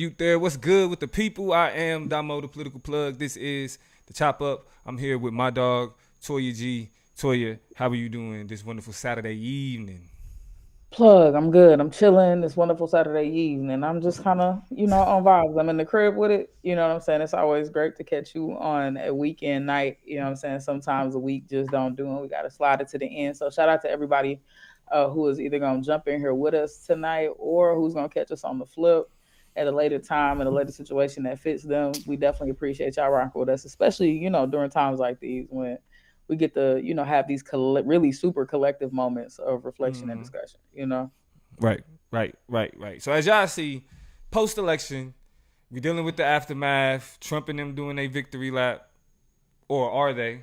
mute there. What's good with the people? I am Damo, the political plug. This is the Chop Up. I'm here with my dog, Toya G. Toya, how are you doing this wonderful Saturday evening? Plug, I'm good. I'm chilling. It's wonderful Saturday evening. I'm just kind of, on vibes. I'm in the crib with it. You know what I'm saying? It's always great to catch you on a weekend night. You know what I'm saying? Sometimes a week just don't do it. We got to slide it to the end. So shout out to everybody who is either going to jump in here with us tonight or who's going to catch us on the flip at a later time in a later situation that fits them. We definitely appreciate y'all rocking with us, especially, during times like these when we get to have these really super collective moments of reflection and discussion. Right, right. So as y'all see, post-election, we're dealing with the aftermath. Trump and them doing a victory lap, or are they?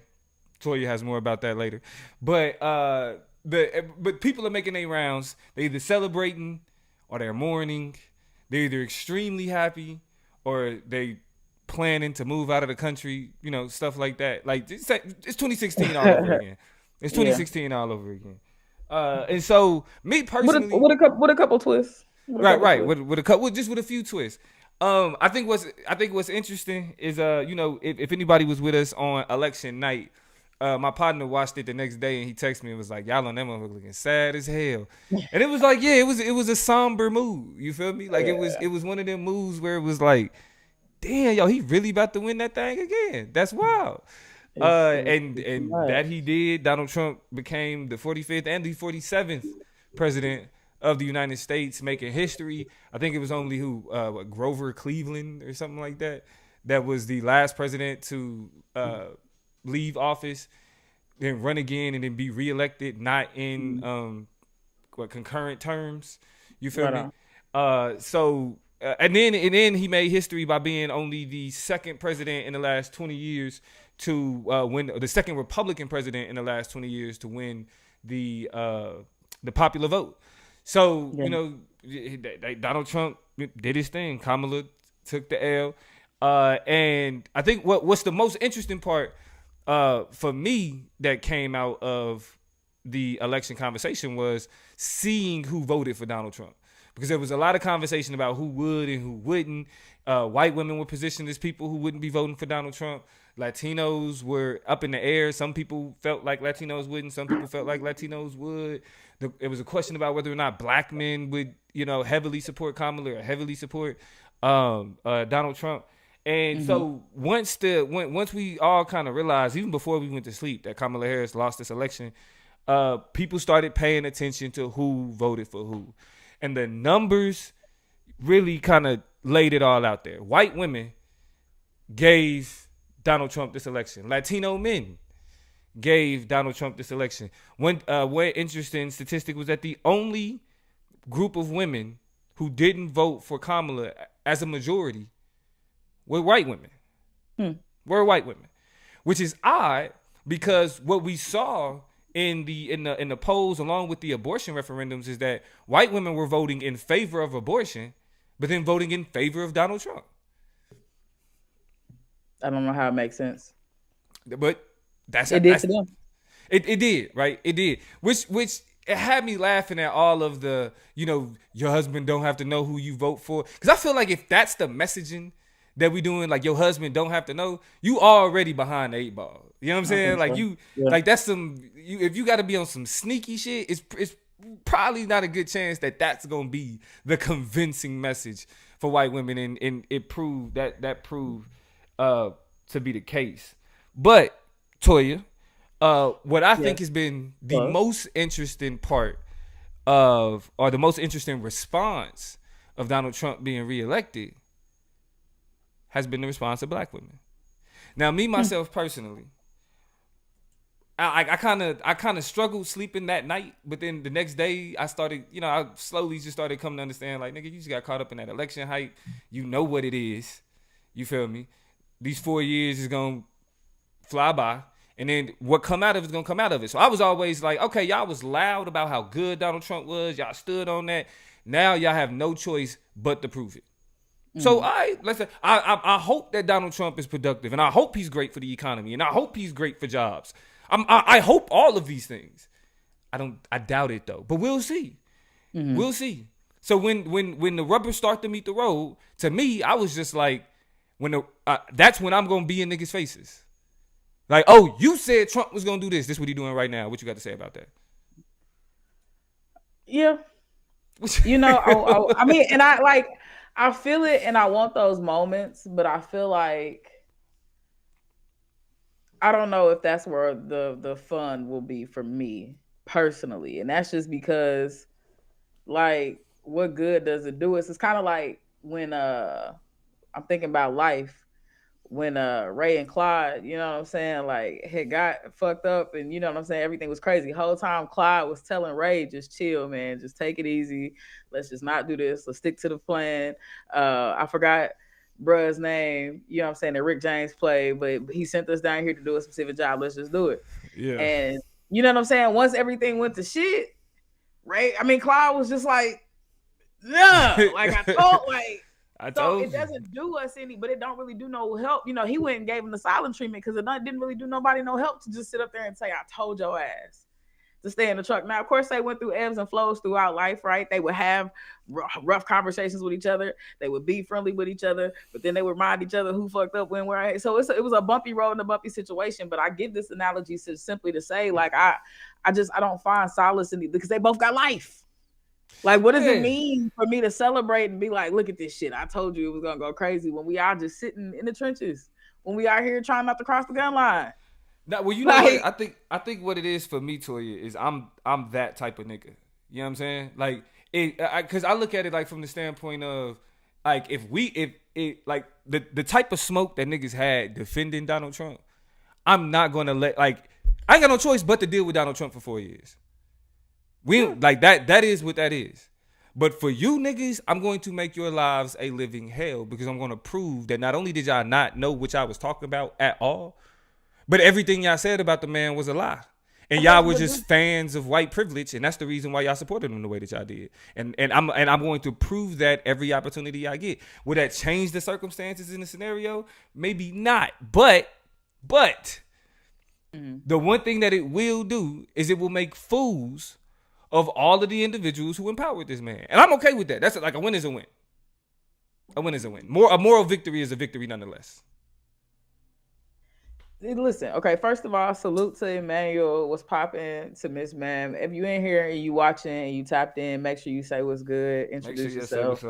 Toya has more about that later. But people are making their rounds. They either celebrating or they're mourning. They're either extremely happy or they planning to move out of the country. Stuff like that. Like it's 2016 all over again. It's Yeah. 2016 all over again. And so me With a, personally, with a couple with a couple twists. With a couple right, twists. with a couple, just with a few twists. I think what's interesting is if anybody was with us on election night, my partner watched it the next day and he texted me and was like, "Y'all on that motherfucker looking sad as hell," and it was like, yeah, it was a somber mood. You feel me? Like Yeah. it was one of them moods where it was like, damn, yo, he really about to win that thing again. That's wild. It's And that nuts. he did. Donald Trump became the 45th and the 47th president of the United States, making history. I think it was only Grover Cleveland or something like that. That was the last president to leave office, then run again, and then be reelected, not in concurrent terms. You feel Right me? on. And then he made history by being only the second president in the last 20 years to win, the second Republican president in the last 20 years to win the popular vote. So Yeah. Donald Trump did his thing. Kamala took the L, and I think what's the most interesting part for me that came out of the election conversation was seeing who voted for Donald Trump, because there was a lot of conversation about who would and who wouldn't. White women were positioned as people who wouldn't be voting for Donald Trump. Latinos were up in the air. Some people felt like Latinos wouldn't. Some people felt like Latinos would. It was a question about whether or not black men would, heavily support Kamala or heavily support Donald Trump. And Hmm. so once we all kind of realized, even before we went to sleep, that Kamala Harris lost this election, people started paying attention to who voted for who, and the numbers really kind of laid it all out there. White women gave Donald Trump this election. Latino men gave Donald Trump this election. One interesting statistic was that the only group of women who didn't vote for Kamala as a majority were white women. Hmm. Were white women, which is odd because what we saw in the polls along with the abortion referendums is that white women were voting in favor of abortion, but then voting in favor of Donald Trump. I don't know how it makes sense. But that's It did that's to them. it did, right? It did. Which it had me laughing at all of the, your husband don't have to know who you vote for. Because I feel like if that's the messaging that we doing, like your husband don't have to know, you already behind the eight ball. You know what I'm I saying? think Like so. Yeah. that's if you got to be on some sneaky shit, it's probably not a good chance that that's gonna be the convincing message for white women, and it proved that proved uh to be the case. But Toya, what I think Yes. has been the Plug. most interesting part or the most interesting response of Donald Trump being reelected has been the response of black women. Now, me Hmm. myself personally, I kind of struggled sleeping that night, but then the next day I started, I slowly just started coming to understand, like, nigga, you just got caught up in that election hype. You know what it is. You feel me? These 4 years is gonna fly by, and then what come out of it is gonna come out of it. So I was always like, okay, y'all was loud about how good Donald Trump was. Y'all stood on that. Now y'all have no choice but to prove it. So Hmm. let's say I hope that Donald Trump is productive, and I hope he's great for the economy, and I hope he's great for jobs. I hope all of these things. I doubt it though, but we'll see. Hmm. We'll see. So when the rubber start to meet the road, to me, I was just like, that's when I'm gonna be in niggas' faces. Like, oh, you said Trump was gonna do this. This what he doing right now. What you got to say about that? Yeah, I mean, and I feel it, and I want those moments, but I feel like I don't know if that's where the fun will be for me personally, and that's just because like what good does it do us? It's kind of like when I'm thinking about life when Ray and Clyde, you know what I'm saying, like had got fucked up and you know what I'm saying, everything was crazy. Whole time Clyde was telling Ray, just chill, man, just take it easy. Let's just not do this. Let's stick to the plan. I forgot bruh's name, you know what I'm saying, that Rick James played, but he sent us down here to do a specific job. Let's just do it. Yeah. And you know what I'm saying? Once everything went to shit, Ray, I mean Clyde was just like, no, like I told, like so it doesn't do us any, but it don't really do no help. You know, he went and gave him the silent treatment because it didn't really do nobody no help to just sit up there and say, I told your ass to stay in the truck. Now, of course, they went through ebbs and flows throughout life, right? They would have rough conversations with each other. They would be friendly with each other, but then they would remind each other who fucked up when where. So it was a bumpy road and a bumpy situation. But I give this analogy simply to say, like, I don't find solace in it because they both got life. Like, what does it mean for me to celebrate and be like, look at this shit? I told you it was gonna go crazy when we are just sitting in the trenches, when we are here trying not to cross the gun line. Now, well, you know what? I think what it is for me, Toya, is I'm that type of nigga. You know what I'm saying? Like, because I look at it like from the standpoint of like if like the type of smoke that niggas had defending Donald Trump, I'm not gonna I ain't got no choice but to deal with Donald Trump for 4 years. Like that is what that is. But for you niggas, I'm going to make your lives a living hell because I'm going to prove that not only did y'all not know what y'all was talking about at all, but everything y'all said about the man was a lie. And y'all were just fans of white privilege, and that's the reason why y'all supported him the way that y'all did. And I'm going to prove that every opportunity I get. Will that change the circumstances in the scenario? Maybe not. But the one thing that it will do is it will make fools of all of the individuals who empowered this man. And I'm okay with that. That's like a win is a win. A win is a win. A moral victory is a victory nonetheless. Listen, okay, first of all, salute to Emmanuel. What's popping to Miss Ma'am. If you in here and you watching and you tapped in, make sure you say what's good. Introduce yourself.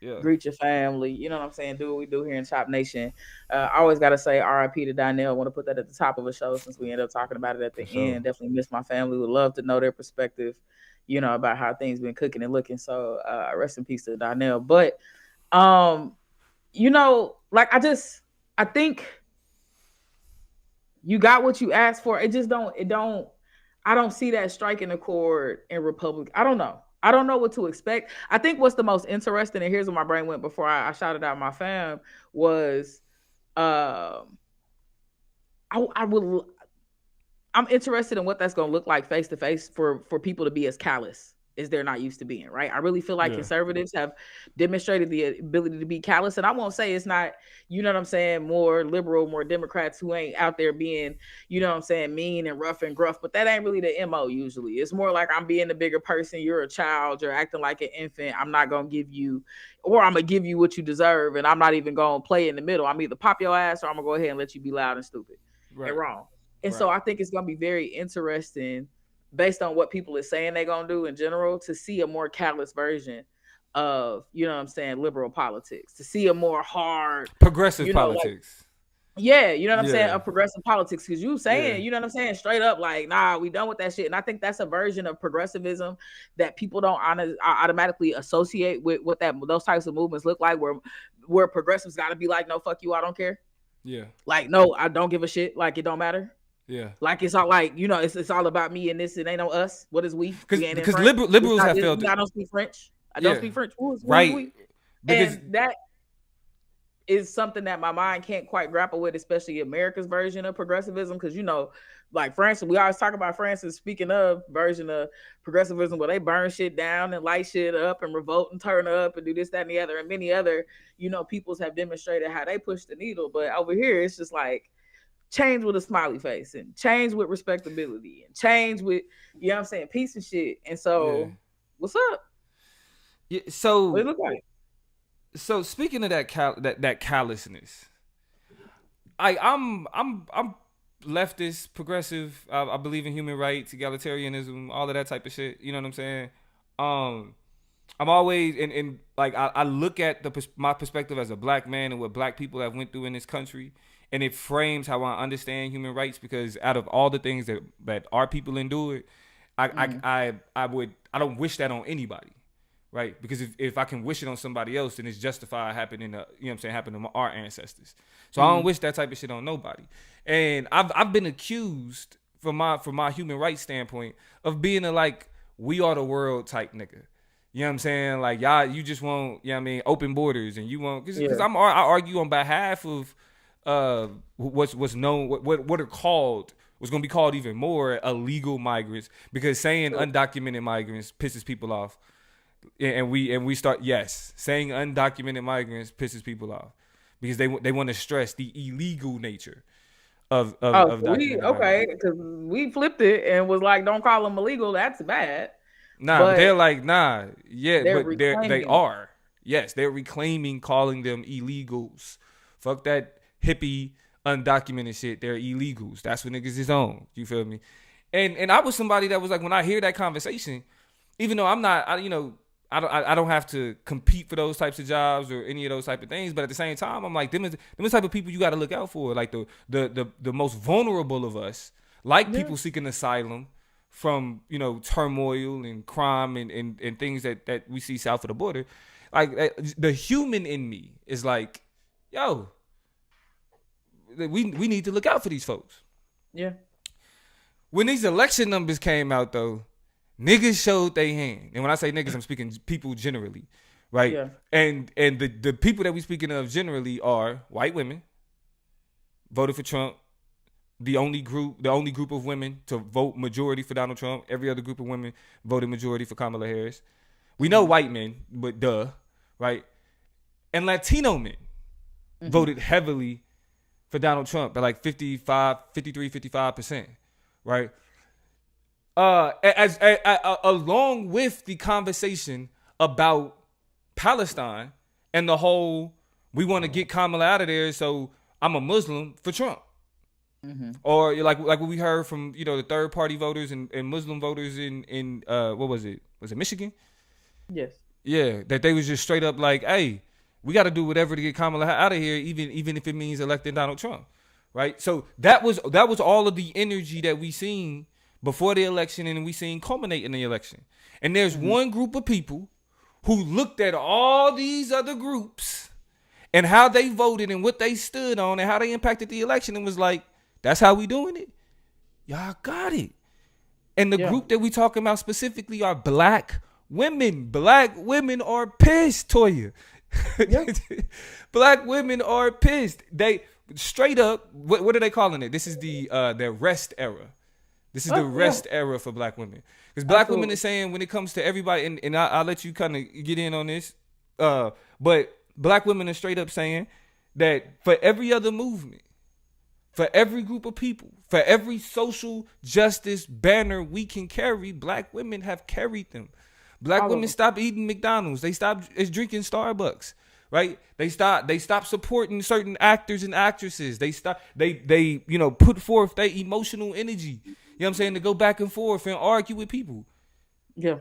Yeah. Greet your family. You know what I'm saying? Do what we do here in Chop Nation. I always got to say RIP to Donnell. I want to put that at the top of a show since we end up talking about it at the end. Definitely miss my family. Would love to know their perspective, you know, about how things been cooking and looking. So rest in peace to Donnell. But, you know, like I think you got what you asked for. I don't see that striking a chord in Republic. I don't know. I don't know what to expect. I think what's the most interesting, and here's where my brain went before I shouted out my fam, was I'm interested in what that's going to look like face to face for people to be as callous as they're not used to being, right? I really feel like conservatives have demonstrated the ability to be callous. And I won't say it's not, you know what I'm saying, more liberal, more Democrats who ain't out there being, you know what I'm saying, mean and rough and gruff, but that ain't really the MO usually. It's more like I'm being the bigger person. You're a child. You're acting like an infant. I'm not going to give you, or I'm going to give you what you deserve. And I'm not even going to play in the middle. I'm either pop your ass or I'm going to go ahead and let you be loud and stupid and wrong. And so I think it's going to be very interesting based on what people are saying they're going to do in general, to see a more callous version of, you know what I'm saying, liberal politics, to see a more hard progressive politics. Like, you know what I'm saying, of progressive politics. Because you saying, you know what I'm saying, straight up, like, nah, we done with that shit. And I think that's a version of progressivism that people don't automatically associate with what those types of movements look like, where progressives got to be like, no, fuck you, I don't care. Yeah. Like, no, I don't give a shit. Like, it don't matter. Yeah, like it's all like, you know, it's all about me and this. It ain't no us. What is we? Because liberals have felt it. I don't speak French. I don't speak French. Right. And that is something that my mind can't quite grapple with, especially America's version of progressivism. Because, you know, like France, we always talk about France's, speaking of, version of progressivism where they burn shit down and light shit up and revolt and turn up and do this, that, and the other. And many other, you know, peoples have demonstrated how they push the needle. But over here, it's just like, change with a smiley face and change with respectability and change with, you know what I'm saying, peace and shit. And so, what's up? Yeah, What it so look like? so speaking of that callousness, I'm leftist, progressive. I believe in human rights, egalitarianism, all of that type of shit. You know what I'm saying? Um, I'm always in like I look at my perspective as a black man and what black people have went through in this country, and it frames how I understand human rights. Because out of all the things that our people endured, Mm, I don't wish that on anybody, right? Because if I can wish it on somebody else, then it's justified happening to, you know what I'm saying, happening to our ancestors. So I don't mm, wish that type of shit on nobody. And I've been accused from my human rights standpoint of being a like we are the world type nigga. You know what I'm saying? Like y'all, you just want, you know what I mean, open borders, and you want because yeah. I argue on behalf of what's known what are called what's going to be called even more illegal migrants, because saying Sure. undocumented migrants pisses people off, and we start, yes, saying undocumented migrants pisses people off because they want to stress the illegal nature Oh, of so we documented migrants. okay because we flipped it and was like, don't call them illegal. That's bad. Nah, but But they're like, nah, yeah, they're but they reclaiming it. are. Yes, they're reclaiming calling them illegals. Fuck that hippie undocumented shit. They're illegals. That's what niggas is on. You feel me? And I was somebody that was like, when I hear that conversation, even though I'm not, I don't have to compete for those types of jobs or any of those type of things, but at the same time, I'm like, them is the type of people you got to look out for, like the most vulnerable of us, like Yeah. people seeking asylum from, you know, turmoil and crime and things that we see south of the border. Like the human in me is like, yo, we need to look out for these folks. Yeah. When these election numbers came out though, niggas showed they hand. And when I say niggas, I'm speaking people generally, right? Yeah. And the people that we speaking of generally are white women, voted for Trump. The only group of women to vote majority for Donald Trump. Every other group of women voted majority for Kamala Harris. We know Mm-hmm. white men, but duh, right? And Latino men Mm-hmm. voted heavily for Donald Trump at like 55, 53, 55%, right? Along with the conversation about Palestine and the whole we want to get Kamala out of there, so I'm a Muslim for Trump. Mm-hmm. Or like what we heard from, you know, the third party voters and Muslim voters in what was it? Was it Michigan? Yes. Yeah, that they was just straight up like, hey, we got to do whatever to get Kamala out of here, even if it means electing Donald Trump, right? So that was all of the energy that we seen before the election, and we seen culminate in the election. And there's Mm-hmm. one group of people who looked at all these other groups and how they voted and what they stood on and how they impacted the election and was like, that's how we doing it. Y'all got it. And the Yeah. group that we talking about specifically are black women. Black women are pissed, Toya. Yeah. Black women are pissed. They straight up. What are they calling it? This is the rest era. This is the Oh, yeah. rest era for black women. Because black women Absolutely. is saying when it comes to everybody, and I'll let you kind of get in on this. But black women are straight up saying that for every other movement, for every group of people, for every social justice banner we can carry, black women have carried them. Black All of women them. stopped eating McDonald's. They stopped drinking Starbucks. Right? They stopped supporting certain actors and actresses. They you know, put forth their emotional energy. You know what I'm saying? To go back and forth and argue with people. Yeah.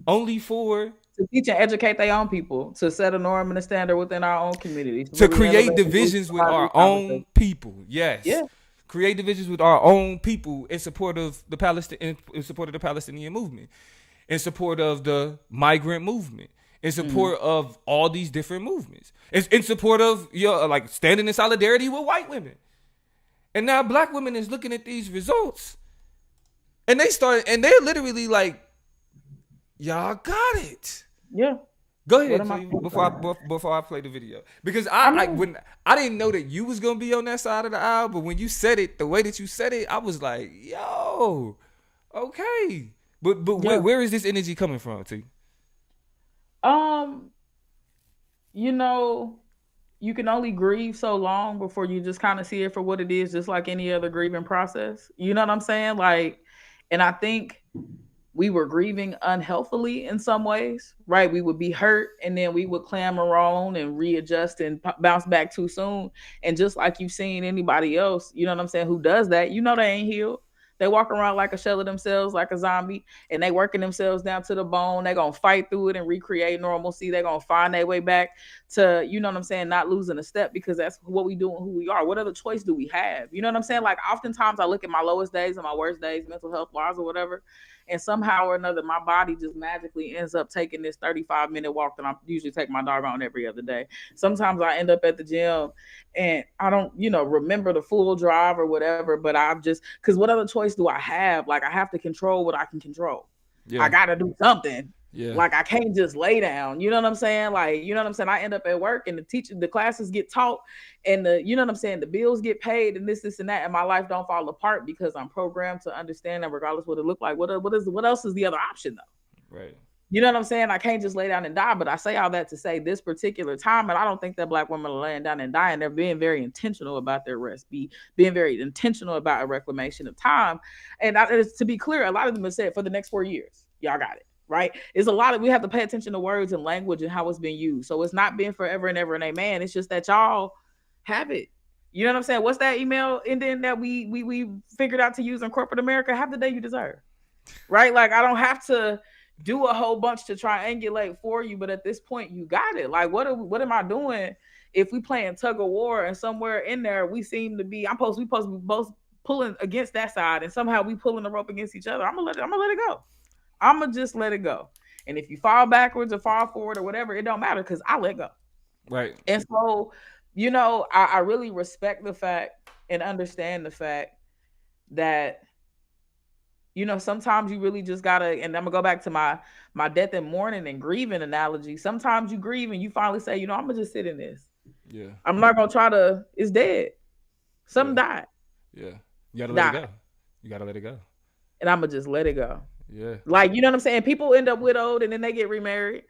Only for To teach and educate their own people, to set a norm and a standard within our own communities, to to really create elevate and divisions with have our these own conversations. people. Yes, Yeah. create divisions with our own people in support of the in support of the Palestinian movement, in support of the migrant movement, in Mm-hmm. support of all these different movements, in support of, you know, like standing in solidarity with white women. And now black women is looking at these results, and they're literally like, y'all got it. Yeah. Go What ahead, am I T, saying about that? before I play the video, because I I mean, when I didn't know that you was gonna be on that side of the aisle, but when you said it the way that you said it, I was like, yo, okay. But yeah. where is this energy coming from, T? Um, you know, you can only grieve so long before you just kind of see it for what it is, just like any other grieving process. You know what I'm saying? Like, and I think we were grieving unhealthily in some ways, right? We would be hurt and then we would clamor on and readjust and bounce back too soon. And just like you've seen anybody else, you know what I'm saying, who does that, you know, they ain't healed. They walk around like a shell of themselves, like a zombie, and they working themselves down to the bone. They gonna fight through it and recreate normalcy. They gonna find their way back to, you know what I'm saying, not losing a step, because that's what we do and who we are. What other choice do we have? You know what I'm saying? Like oftentimes I look at my lowest days and my worst days, mental health wise or whatever, and somehow or another my body just magically ends up taking this 35-minute walk that I usually take my dog on every other day. Sometimes I end up at the gym and I don't, remember the full drive or whatever, but I'm just, because what other choice do I have? Like, I have to control what I can control. I Yeah. gotta do something. Yeah. Like, I can't just lay down. You know what I'm saying? Like, you know what I'm saying? I end up at work and the classes get taught, and you know what I'm saying? The bills get paid and this, and that, and my life don't fall apart because I'm programmed to understand that regardless what it look like. What else is the other option though? Right. You know what I'm saying? I can't just lay down and die. But I say all that to say this particular time, and I don't think that Black women are laying down and dying. They're being very intentional about their rest, being very intentional about a reclamation of time. And to be clear, a lot of them have said for the next 4 years, y'all got it. Right? It's a lot of, we have to pay attention to words and language and how it's being used. So it's not being forever and ever and amen. It's just that y'all have it. You know what I'm saying? What's that email ending that we figured out to use in corporate America? Have the day you deserve. Right? Like, I don't have to do a whole bunch to triangulate for you, but at this point you got it. Like, what am I doing if we playing tug of war and somewhere in there we seem to be, we supposed to be both pulling against that side and somehow we pulling the rope against each other. I'm gonna let it go. I'm gonna just let it go. And if you fall backwards or fall forward or whatever, it don't matter because I let go. Right. And so, I really respect the fact and understand the fact that, sometimes you really just gotta, and I'm gonna go back to my death and mourning and grieving analogy. Sometimes you grieve and you finally say, I'm gonna just sit in this. Yeah. I'm not gonna try to, it's dead. Something Yeah. died. Yeah. You gotta let it go. You gotta let it go. And I'm gonna just let it go. Yeah. Like, you know what I'm saying? People end up widowed and then they get remarried.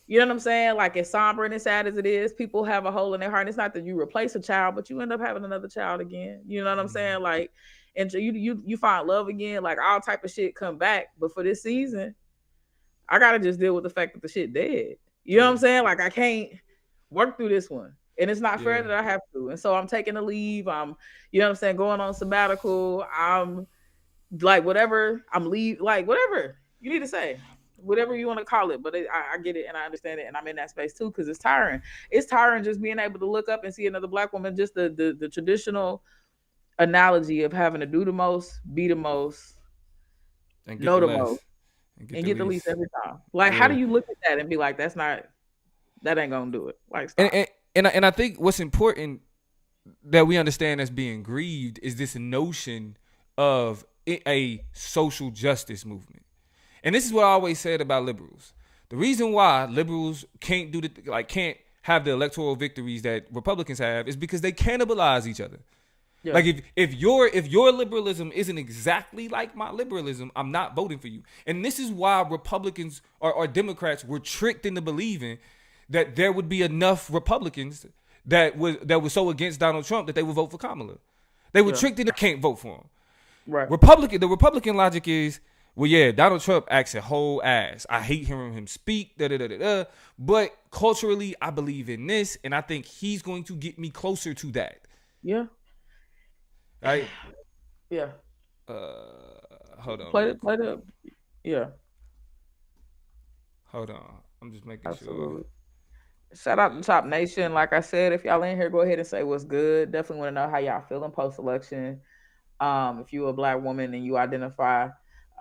You know what I'm saying? Like, as somber and as sad as it is, people have a hole in their heart. And it's not that you replace a child, but you end up having another child again. You know what I'm saying? Like, and you find love again. Like, all type of shit come back. But for this season, I gotta just deal with the fact that the shit dead. You know what I'm saying? Like, I can't work through this one. And it's not fair that I have to. And so I'm taking a leave. I'm, you know what I'm saying, going on sabbatical. I'm like, whatever. I'm leave, like, whatever you need to say, whatever you want to call it. But I get it and I understand it, and I'm in that space too, because it's tiring. It's tiring just being able to look up and see another Black woman. Just the traditional analogy of having to do the most, be the most, And get know the the less. most, and get the least every time. Like, how do you look at that and be like, that ain't gonna do it? Like, stop. And I think what's important that we understand as being grieved is this notion of a social justice movement. And this is what I always said about liberals. The reason why liberals can't can't have the electoral victories that Republicans have is because they cannibalize each other. Yeah. Like, if your liberalism isn't exactly like my liberalism, I'm not voting for you. And this is why Republicans or Democrats were tricked into believing that there would be enough Republicans that were so against Donald Trump that they would vote for Kamala. They were tricked into can't vote for him. Right. The Republican logic is, well, yeah, Donald Trump acts a whole ass. I hate hearing him speak, but culturally, I believe in this, and I think he's going to get me closer to that. Yeah. Right? Yeah. Hold on. Play it. Yeah. Hold on. I'm just making sure. Shout out to Top Nation. Like I said, if y'all in here, go ahead and say what's good. Definitely want to know how y'all feeling post-election. If you're a Black woman and you identify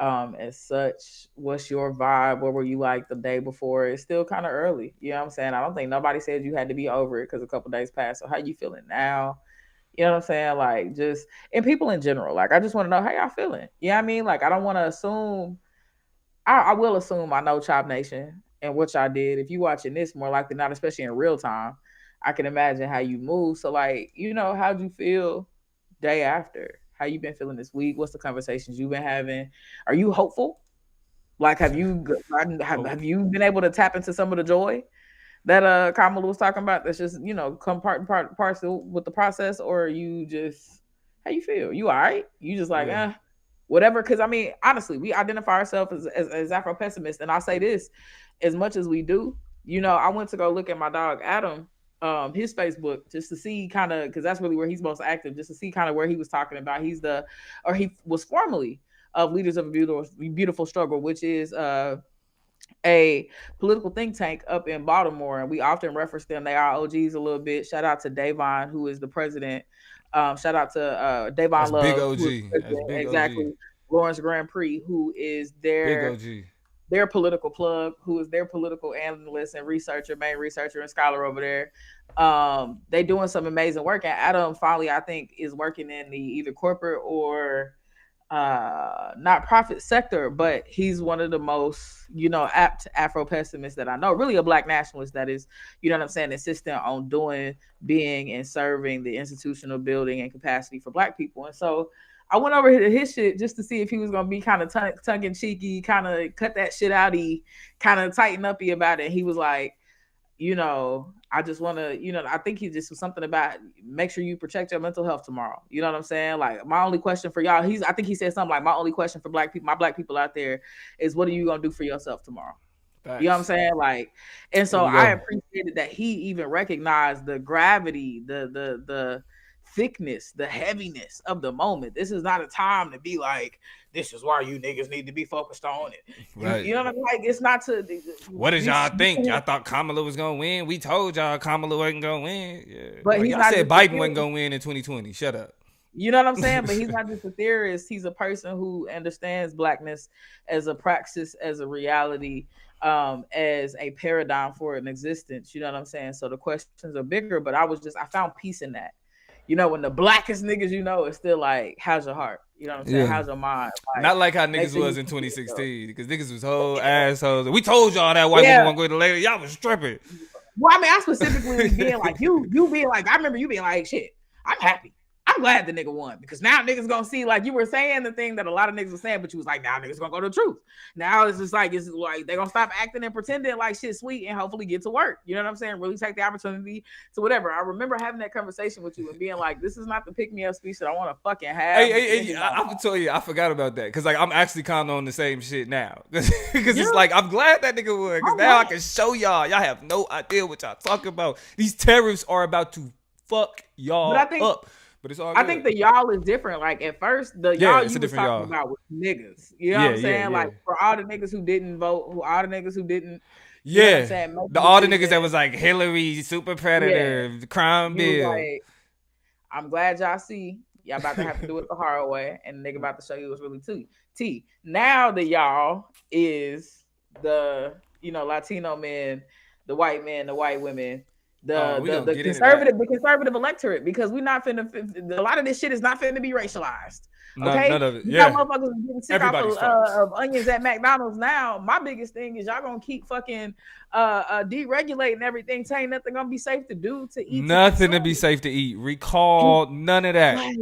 as such, what's your vibe? What were you like the day before? It's still kind of early. You know what I'm saying? I don't think nobody said you had to be over it because a couple days passed. So how you feeling now? You know what I'm saying? Like, just, and people in general, like, I just want to know how y'all feeling. You know what I mean? Like, I don't want to assume, I will assume I know Chop Nation and what y'all did. If you watching this, more likely not, especially in real time, I can imagine how you move. So, like, how'd you feel day after? How you been feeling this week? What's the conversations you've been having? Are you hopeful? Like, have you been able to tap into some of the joy that Kamala was talking about? That's just, come parcel with the process, or you just, how you feel? You all right? You just like, whatever. Because I mean, honestly, we identify ourselves as Afro pessimists, and I say this, as much as we do, I went to go look at my dog Adam, his Facebook, just to see kind of, because that's really where he's most active, just to see kind of where he was talking about. He was formerly of Leaders of a Beautiful Struggle, which is a political think tank up in Baltimore, and we often reference them. They are OGs a little bit. Shout out to Davon, who is the president. Shout out to That's Davon big Love, who is OG. the That's president. big OG. Exactly. Lawrence Grand Prix, who is Big their OG. their political plug, who is their political analyst and researcher, main researcher and scholar over there. They doing some amazing work. And Adam finally, I think, is working in the either corporate or not profit sector, but he's one of the most apt Afro pessimists that I know, really a black nationalist that is, what I'm saying, insistent on doing, being, and serving the institutional building and capacity for black people. And so I went over to his shit just to see if he was gonna be kind of tongue in cheeky, kind of cut that shit outy, kind of tighten uppy about it. He was like, I just want to, I think he just was something about make sure you protect your mental health tomorrow. You know what I'm saying? Like, my only question for y'all, I think he said something like, my only question for black people, my black people out there, is what are you going to do for yourself tomorrow? Thanks. You know what I'm saying? Like, and so I appreciated that he even recognized the gravity, the thickness, the heaviness of the moment. This is not a time to be like, this is why you niggas need to be focused on it. Right. You know what I mean? Like, it's not to. What did y'all think? Y'all thought Kamala was gonna win? We told y'all Kamala wasn't gonna win. Yeah. But y'all said Biden wasn't gonna win in 2020. Shut up. You know what I'm saying? But he's not just a theorist. He's a person who understands blackness as a praxis, as a reality, as a paradigm for an existence. You know what I'm saying? So the questions are bigger, but I found peace in that. When the blackest niggas, it's still like, how's your heart? You know what I'm saying? Yeah. How's your mind? Like, not like how niggas was in 2016, because niggas was whole assholes. We told y'all that white woman won't go to later. Y'all was stripping. Well, I mean, I specifically being like, you being like, I remember you being like, shit, I'm happy. I'm glad the nigga won, because now niggas gonna see, like you were saying, the thing that a lot of niggas were saying, but you was like, now niggas gonna go to the truth. Now it's like they gonna stop acting and pretending like shit's sweet and hopefully get to work. You know what I'm saying? Really take the opportunity to whatever. I remember having that conversation with you and being like, this is not the pick me up speech that I want to fucking have. Hey, I'm gonna tell you, I forgot about that, because like I'm actually kind of on the same shit now, because it's like I'm glad that nigga won, because now I can show y'all have no idea what y'all talking about. These tariffs are about to fuck y'all up. But it's all good. I think the y'all is different. Like, at first, the y'all you was talking about was niggas. You know what I'm saying? Like, for all the niggas who didn't vote, all the niggas who didn't. You know what I'm saying? All the niggas that was like Hillary, super predator, crime bill. Like, I'm glad y'all see. Y'all about to have to do it the hard way, and the nigga about to show you what's really T. Now the y'all is the Latino men, the white men, the white women. The conservative electorate, because we're not finna. A lot of this shit is not finna be rationalized. Okay, none of it. Yeah, motherfuckers getting sick of onions at McDonald's now. My biggest thing is y'all gonna keep fucking deregulating everything. Saying nothing gonna be safe to do to eat. Nothing to be safe to eat. Recall none of that. Right.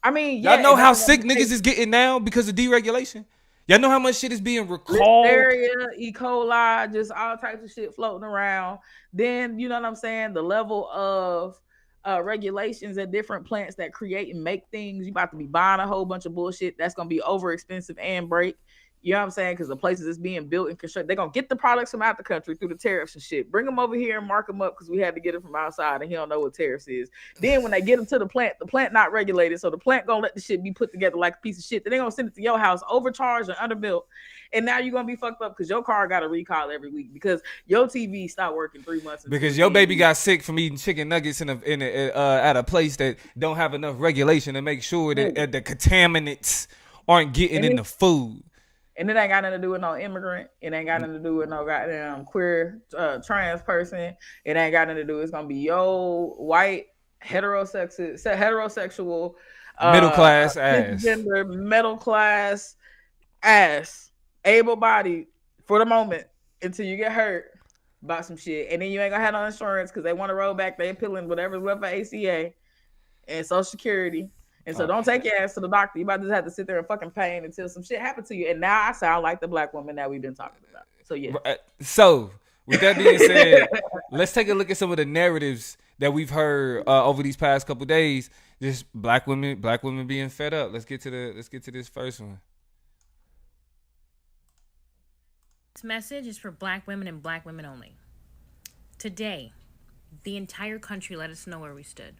I mean, y'all know how sick niggas is getting now because of deregulation. Y'all know how much shit is being recalled? Listeria, E. coli, just all types of shit floating around. Then, you know what I'm saying? The level of regulations at different plants that create and make things. You about to be buying a whole bunch of bullshit that's going to be over expensive and break. You know what I'm saying? Because the places it's being built and constructed, they're going to get the products from out the country through the tariffs and shit. Bring them over here and mark them up because we had to get it from outside and he don't know what tariffs is. Then when they get them to the plant not regulated. So the plant going to let the shit be put together like a piece of shit. Then they're going to send it to your house overcharged and underbuilt. And now you're going to be fucked up because your car got a recall every week because your TV stopped working 3 months. Because your baby got sick from eating chicken nuggets at a place that don't have enough regulation to make sure that the contaminants aren't getting in the food. And it ain't got nothing to do with no immigrant. It ain't got nothing to do with no goddamn queer trans person. It ain't got nothing to do. It's gonna be yo white heterosexual middle class ass, gender middle class ass, able bodied for the moment until you get hurt about some shit, and then you ain't gonna have no insurance because they want to roll back. They appealing whatever's left for ACA and Social Security. And so don't take your ass to the doctor. You about to just have to sit there in fucking pain until some shit happens to you. And now I sound like the black woman that we've been talking about. So, yeah. So, with that being said, let's take a look at some of the narratives that we've heard over these past couple of days. Just black women being fed up. Let's get to this first one. This message is for black women and black women only. Today, the entire country let us know where we stood.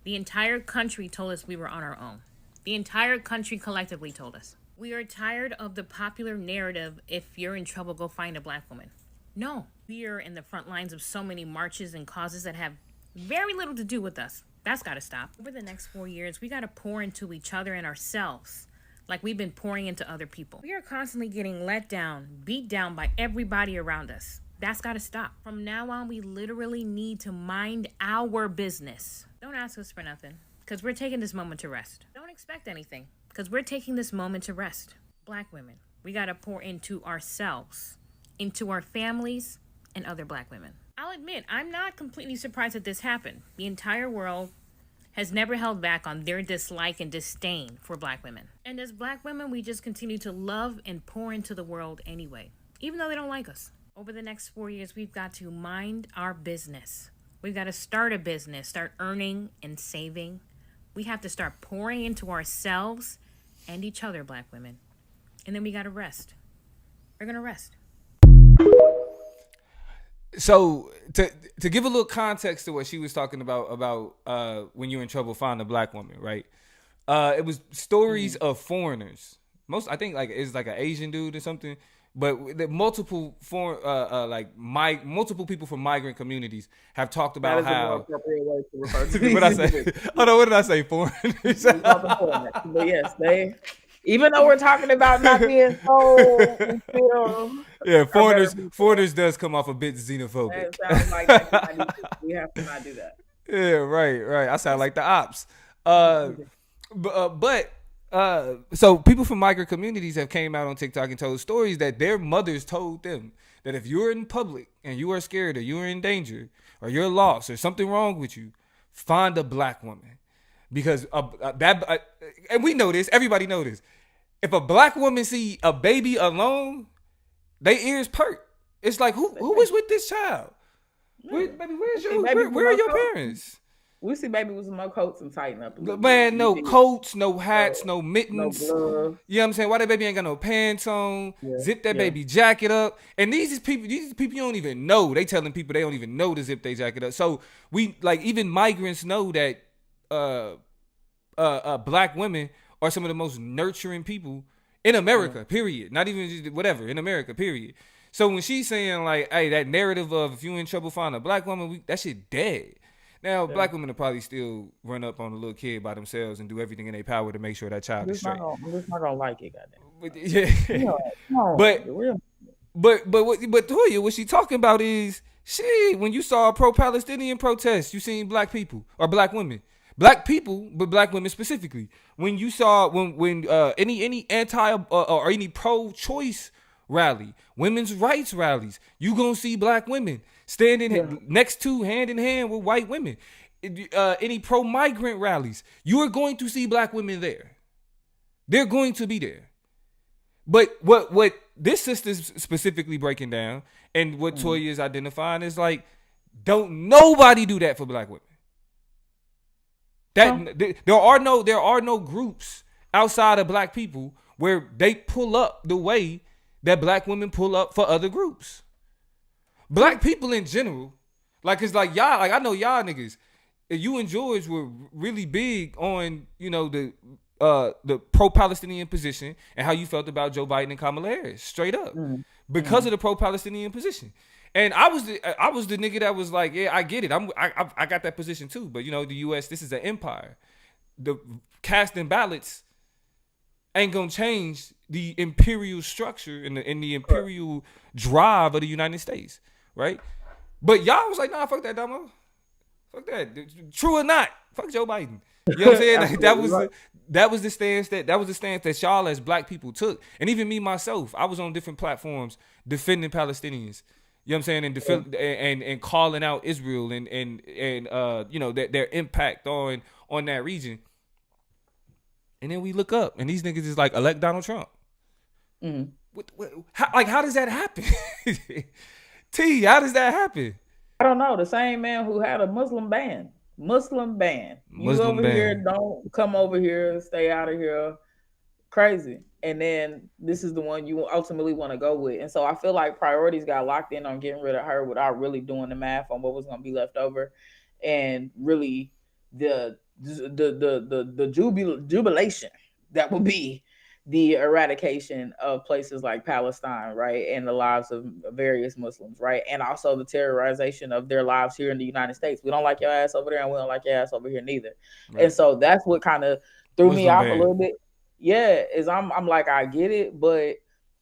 The entire country told us we were on our own. The entire country collectively told us. We are tired of the popular narrative, if you're in trouble, go find a black woman. No, we are in the front lines of so many marches and causes that have very little to do with us. That's got to stop. Over the next 4 years, we got to pour into each other and ourselves like we've been pouring into other people. We are constantly getting let down, beat down by everybody around us. That's got to stop. From now on, we literally need to mind our business. Don't ask us for nothing, because we're taking this moment to rest. Don't expect anything, because we're taking this moment to rest. Black women, we got to pour into ourselves, into our families, and other black women. I'll admit, I'm not completely surprised that this happened. The entire world has never held back on their dislike and disdain for black women. And as black women, we just continue to love and pour into the world anyway, even though they don't like us. Over the next 4 years, we've got to mind our business. We've got to start a business, start earning and saving. We have to start pouring into ourselves and each other, black women. And then we got to rest. We're going to rest. So to give a little context to what she was talking about when you're in trouble, find a black woman, right? It was stories of foreigners. I think like it's like an Asian dude or something. But the multiple multiple people from migrant communities have talked about how. That is a more appropriate way to refer to these What I say? Oh no, what did I say? Foreigners. But yes, they. Even though we're talking about not being so, yeah, foreigners does come off a bit xenophobic. That sounds like we have to not do that. Yeah, right. I sound like the ops. So people from migrant communities have came out on TikTok and told stories that their mothers told them that if you're in public and you are scared or you're in danger or you're lost or something wrong with you, find a black woman. Because and we know this, everybody know this. If a black woman see a baby alone, they ears perk. It's like, who is with this child? Where are your parents? We see baby with some more coats and tighten up. Man, no coats, no hats, no mittens. No gloves. You know what I'm saying? Why that baby ain't got no pants on? Zip that baby jacket up. And these people you don't even know. They telling people they don't even know to zip their jacket up. So we like even migrants know that black women are some of the most nurturing people in America, period. Not even just whatever, in America, period. So when she's saying like, hey, that narrative of if you in trouble, find a black woman, that shit dead. Now, black women will probably still run up on a little kid by themselves and do everything in their power to make sure that child is straight. I'm just not gonna like it, goddamn. But Toya, what she talking about is shit. When you saw a pro-Palestinian protest, you seen black people or black women. Black people, but black women specifically. When you saw when any anti or any pro-choice rally, women's rights rallies, you gonna see black women standing next to hand in hand with white women. Any pro-migrant rallies, you are going to see black women there. They're going to be there. But what this sister's specifically breaking down, and what Toya is identifying is like, don't nobody do that for black women. There are no groups outside of black people where they pull up the way that black women pull up for other groups. Black people in general, like it's like y'all, like I know y'all niggas, you and George were really big on, you know, the pro-Palestinian position and how you felt about Joe Biden and Kamala Harris, straight up, because of the pro-Palestinian position. And I was the nigga that was like, yeah, I get it. I got that position too. But you know, the U.S., this is an empire. The casting ballots ain't gonna change the imperial structure and the imperial drive of the United States, right? But y'all was like, nah, fuck that, Damo. Fuck that. True or not, fuck Joe Biden. You know what I'm saying? Like, that was the stance that y'all as black people took. And even me myself, I was on different platforms defending Palestinians. You know what I'm saying? And calling out Israel and you know, their impact on that region. And then we look up and these niggas is like, elect Donald Trump. How does that happen? T, how does that happen? I don't know. The same man who had a Muslim ban. You over here, don't come over here, stay out of here. Crazy. And then this is the one you ultimately want to go with. And so I feel like priorities got locked in on getting rid of her without really doing the math on what was going to be left over, and really the jubilation that will be the eradication of places like Palestine, right, and the lives of various Muslims, right, and also the terrorization of their lives here in the United States. We don't like your ass over there, and we don't like your ass over here neither. And Right. so that's what kind of threw me Muslim off a ban. little bit. Yeah, is I'm like, I get it, but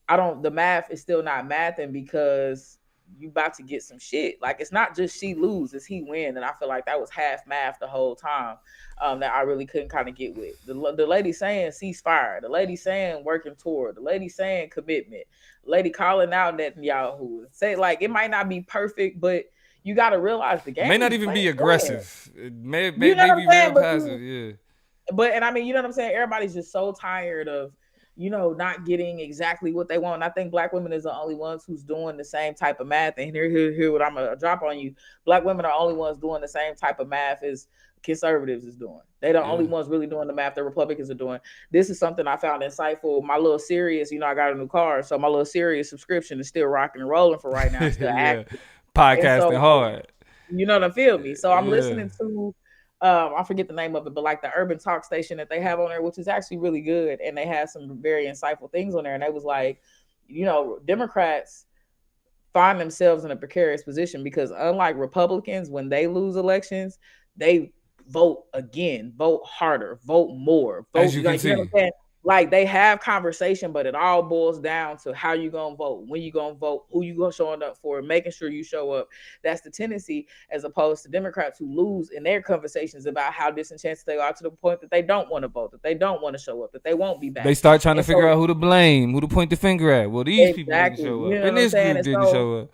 I don't. The math is still not mathing, because you about to get some shit. Like, it's not just she lose, it's he win, and I feel like that was half math the whole time. That I really couldn't kind of get with. The lady saying ceasefire, the lady saying working toward, the lady saying commitment, lady calling out Netanyahu. Say, like, it might not be perfect, but you got to realize the game May not you even playing be fair. aggressive. It may, You know may what be I'm saying? real passive. Yeah. And I mean, you know what I'm saying? Everybody's just so tired of, not getting exactly what they want. And I think black women is the only ones who's doing the same type of math. And here what I'm gonna drop on you. Black women are only ones doing the same type of math as conservatives is doing. They're the Yeah. only ones really doing the math that Republicans are doing. This is something I found insightful. My little Sirius, I got a new car, so my little Sirius subscription is still rocking and rolling for right now. It's still Yeah. active. And so, Podcasting hard. you know what I feel me. So I'm Yeah. listening to I forget the name of it, but like the urban talk station that they have on there, which is actually really good, and they have some very insightful things on there. And they was like, Democrats find themselves in a precarious position because, unlike Republicans, when they lose elections, they vote again, vote harder, vote more, As vote, you can like, what see. I'm saying? Like, they have conversation, but it all boils down to how you gonna vote, when you gonna vote, who you gonna showing up for, making sure you show up. That's the tendency, as opposed to Democrats who lose in their conversations about how disenchanted they are, to the point that they don't want to vote, that they don't want to show up, that they won't be They back. start trying to And figure so, out who to blame, who to point the finger at. Well, these people didn't exactly, show you up, know and what I'm this saying? group And didn't so, show up.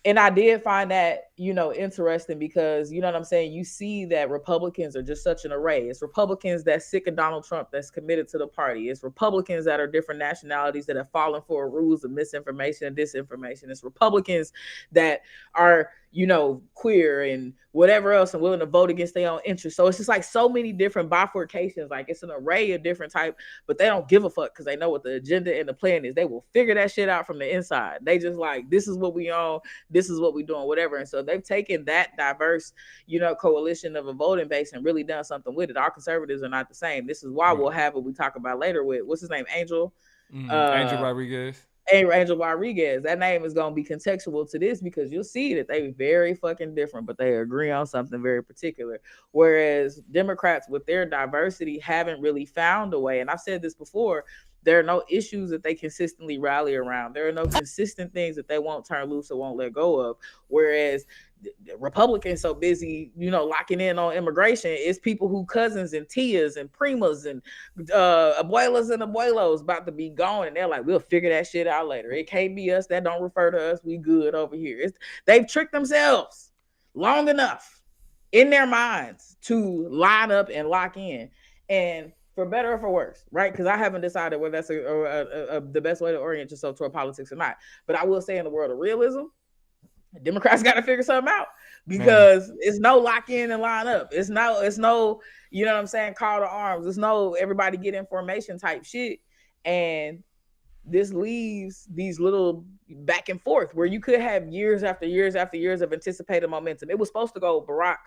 and I did find that, interesting, because, you know what I'm saying, you see that Republicans are just such an array. It's Republicans that's sick of Donald Trump, that's committed to the party. It's Republicans that are different nationalities that have fallen for rules of misinformation and disinformation. It's Republicans that are, queer and whatever else, and willing to vote against their own interests. So it's just like so many different bifurcations. Like, it's an array of different type, but they don't give a fuck because they know what the agenda and the plan is. They will figure that shit out from the inside. They just like, this is what we own, this is what we're doing, whatever. And so they've taken that diverse, coalition of a voting base and really done something with it. Our conservatives are not the same. This is why Right. we'll have what we talk about later with, what's his name, Angel. Angel Uh, Rodriguez. Angel Rodriguez. That name is going to be contextual to this, because you'll see that they very fucking different, but they agree on something very particular. Whereas Democrats, with their diversity, haven't really found a way. And I've said this before. There are no issues that they consistently rally around. There are no consistent things that they won't turn loose or won't let go of. Whereas Republicans so busy, locking in on immigration, it's people who cousins and tias and primas and abuelas and abuelos about to be gone, and they're like, we'll figure that shit out later. It can't be us. That don't refer to us. We good over here. They've tricked themselves long enough in their minds to line up and lock in, and for better or for worse, right? Because I haven't decided whether that's the best way to orient yourself toward politics or not. But I will say, in the world of realism, Democrats got to figure something out, Man. because it's no lock in and line up. It's no, you know what I'm saying, call to arms. It's no everybody get information type shit. And this leaves these little back and forth where you could have years after years after years of anticipated momentum. It was supposed to go Barack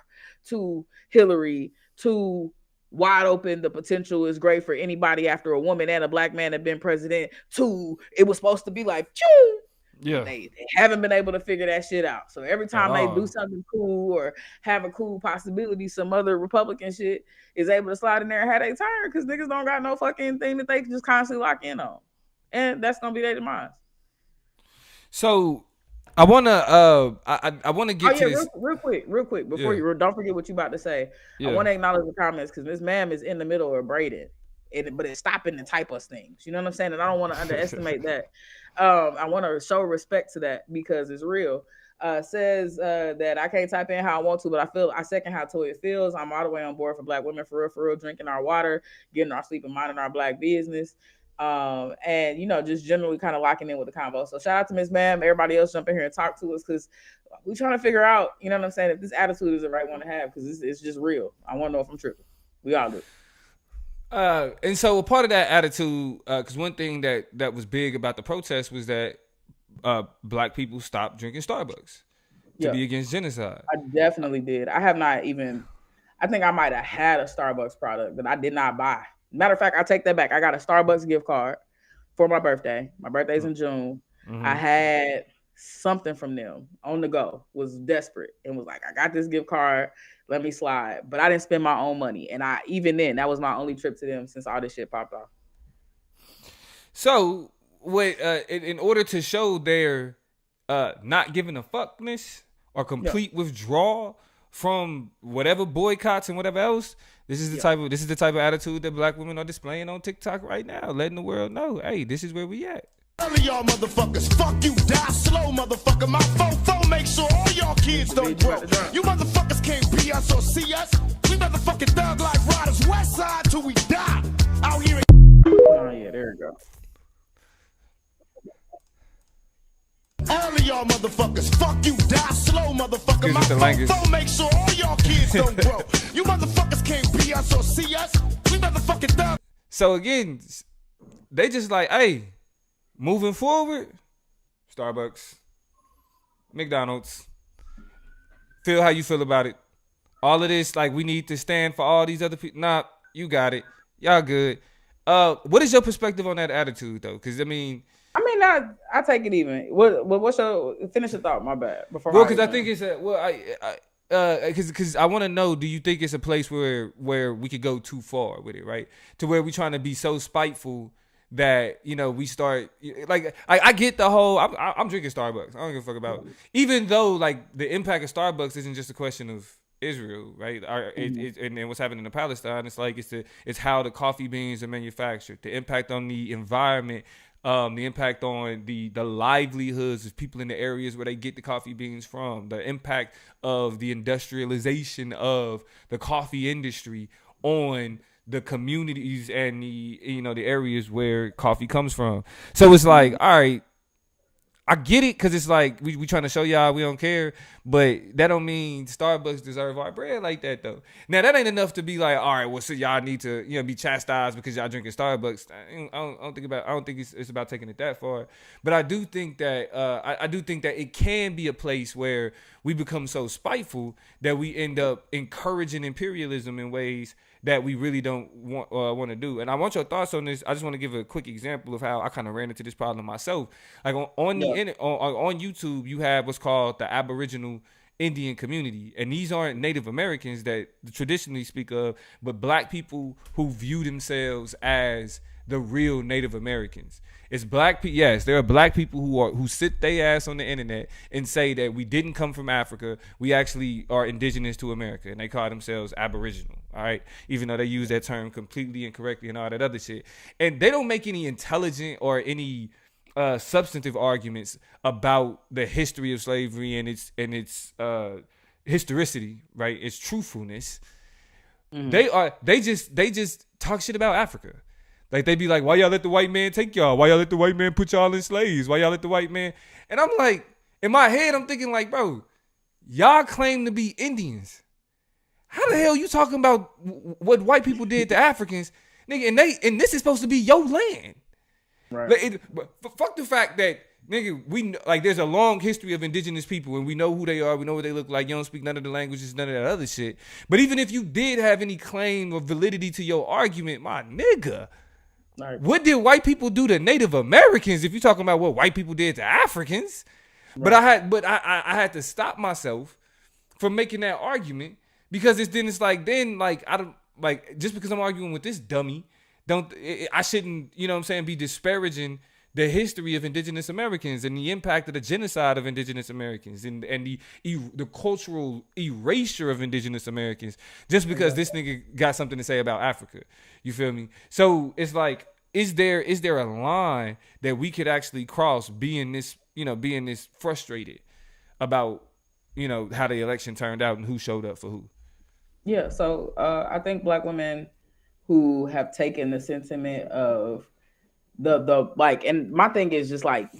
to Hillary to wide open. The potential is great for anybody after a woman and a black man have been president. To, it was supposed to be like, choo. Yeah. They haven't been able to figure that shit out. So every At time they do all. something cool or have a cool possibility, some other Republican shit is able to slide in there and have their turn, because niggas don't got no fucking thing that they can just constantly lock in on. And that's gonna be their demise. So I wanna Oh get to yeah, this. real quick, before Yeah. you don't forget what you about to say. I Yeah. want to acknowledge the comments, because Miss Ma'am is in the middle of braiding, but it's stopping to type us things. You know what I'm saying? And I don't want to underestimate that. I want to show respect to that, because it's real. Says that I can't type in how I want to, but I second how Toya feels. I'm all the way on board for black women, for real, drinking our water, getting our sleep, and minding our black business. And just generally kind of locking in with the convo. So shout out to Miss Ma'am. Everybody else jump in here and talk to us, because we trying to figure out, you know what I'm saying, if this attitude is the right one to have, because it's just real. I want to know if I'm tripping. We all do. And so a part of that attitude, because one thing that was big about the protest was that black people stopped drinking Starbucks to Yeah, be against genocide. I definitely did. I have not even. I think I might have had a Starbucks product that I did not buy. Matter of fact, I take that back. I got a Starbucks gift card for my birthday. My birthday's in June. I Mm-hmm. had something from them on the go. Was desperate and was like, I got this gift card. Let me slide. But I didn't spend my own money. And I even then, that was my only trip to them since all this shit popped off. So, what in order to show their not giving a fuckness or complete withdrawal from whatever boycotts and whatever else, this is the type of attitude that black women are displaying on TikTok right now, letting the world know, hey, this is where we at. All of y'all motherfuckers, fuck you, die slow, motherfucker. My fofo make sure all y'all kids don't grow. You motherfuckers can't be us or see us. We motherfucking thug like riders, west side till we die. Out here. Oh yeah, there you go. All of y'all motherfuckers, fuck you, die slow, motherfucker. My language. fofo make sure all y'all kids don't grow. You motherfuckers can't be us or see us. We motherfucking thug. So again, they just like, hey, moving forward, Starbucks, McDonald's, feel how you feel about it. All of this, like, we need to stand for all these other people. Nah, you got it. Y'all good. What is your perspective on that attitude, though? Because, I mean, I take it even. What's your finish the thought? My bad. Well, because I think it's because I want to know, do you think it's a place where we could go too far with it, right? To where we trying to be so spiteful that, you know, we start, like, I get the whole, I'm drinking Starbucks. I don't give a fuck about, even though, like, the impact of Starbucks isn't just a question of Israel, right? And what's happening in Palestine. It's like, it's how the coffee beans are manufactured, the impact on the environment, the impact on the livelihoods of people in the areas where they get the coffee beans from, the impact of the industrialization of the coffee industry on the communities and the areas where coffee comes from. So it's like, all right, I get it, because it's like we trying to show y'all we don't care, but that don't mean Starbucks deserve our bread like that, though. Now, that ain't enough to be like, all right, well, so y'all need to, be chastised because y'all drinking Starbucks. I don't think it's about taking it that far, but I do think that I do think that it can be a place where we become so spiteful that we end up encouraging imperialism in ways that we really don't want to do. And I want your thoughts on this. I just want to give a quick example of how I kind of ran into this problem myself. Like on YouTube, you have what's called the Aboriginal Indian community, and these aren't Native Americans that traditionally speak of, but black people who view themselves as the real Native Americans. It's black people. Yes, there are black people who sit their ass on the internet and say that we didn't come from Africa. We actually are indigenous to America, and they call themselves Aboriginal. All right, even though they use that term completely incorrectly and all that other shit, and they don't make any intelligent or any substantive arguments about the history of slavery and its historicity, right? Its truthfulness. Mm-hmm. They just talk shit about Africa. Like, they be like, why y'all let the white man take y'all? Why y'all let the white man put y'all in slaves? Why y'all let the white man? And I'm like, in my head, I'm thinking like, bro, y'all claim to be Indians. How the hell you talking about what white people did to Africans, nigga? And this is supposed to be your land, right? Fuck the fact that, nigga, there's a long history of indigenous people, and we know who they are. We know what they look like. You don't speak none of the languages, none of that other shit. But even if you did have any claim or validity to your argument, my nigga, right, what did white people do to Native Americans? If you're talking about what white people did to Africans, right. I had to stop myself from making that argument, because it's like I don't, like, just because I'm arguing with this dummy, I shouldn't, you know what I'm saying, be disparaging the history of indigenous Americans and the impact of the genocide of indigenous Americans and the cultural erasure of indigenous Americans just because this nigga got something to say about Africa. You feel me? So it's like, is there a line that we could actually cross being this frustrated about, how the election turned out and who showed up for who? Yeah. So I think black women who have taken the sentiment of the like, and my thing is just like,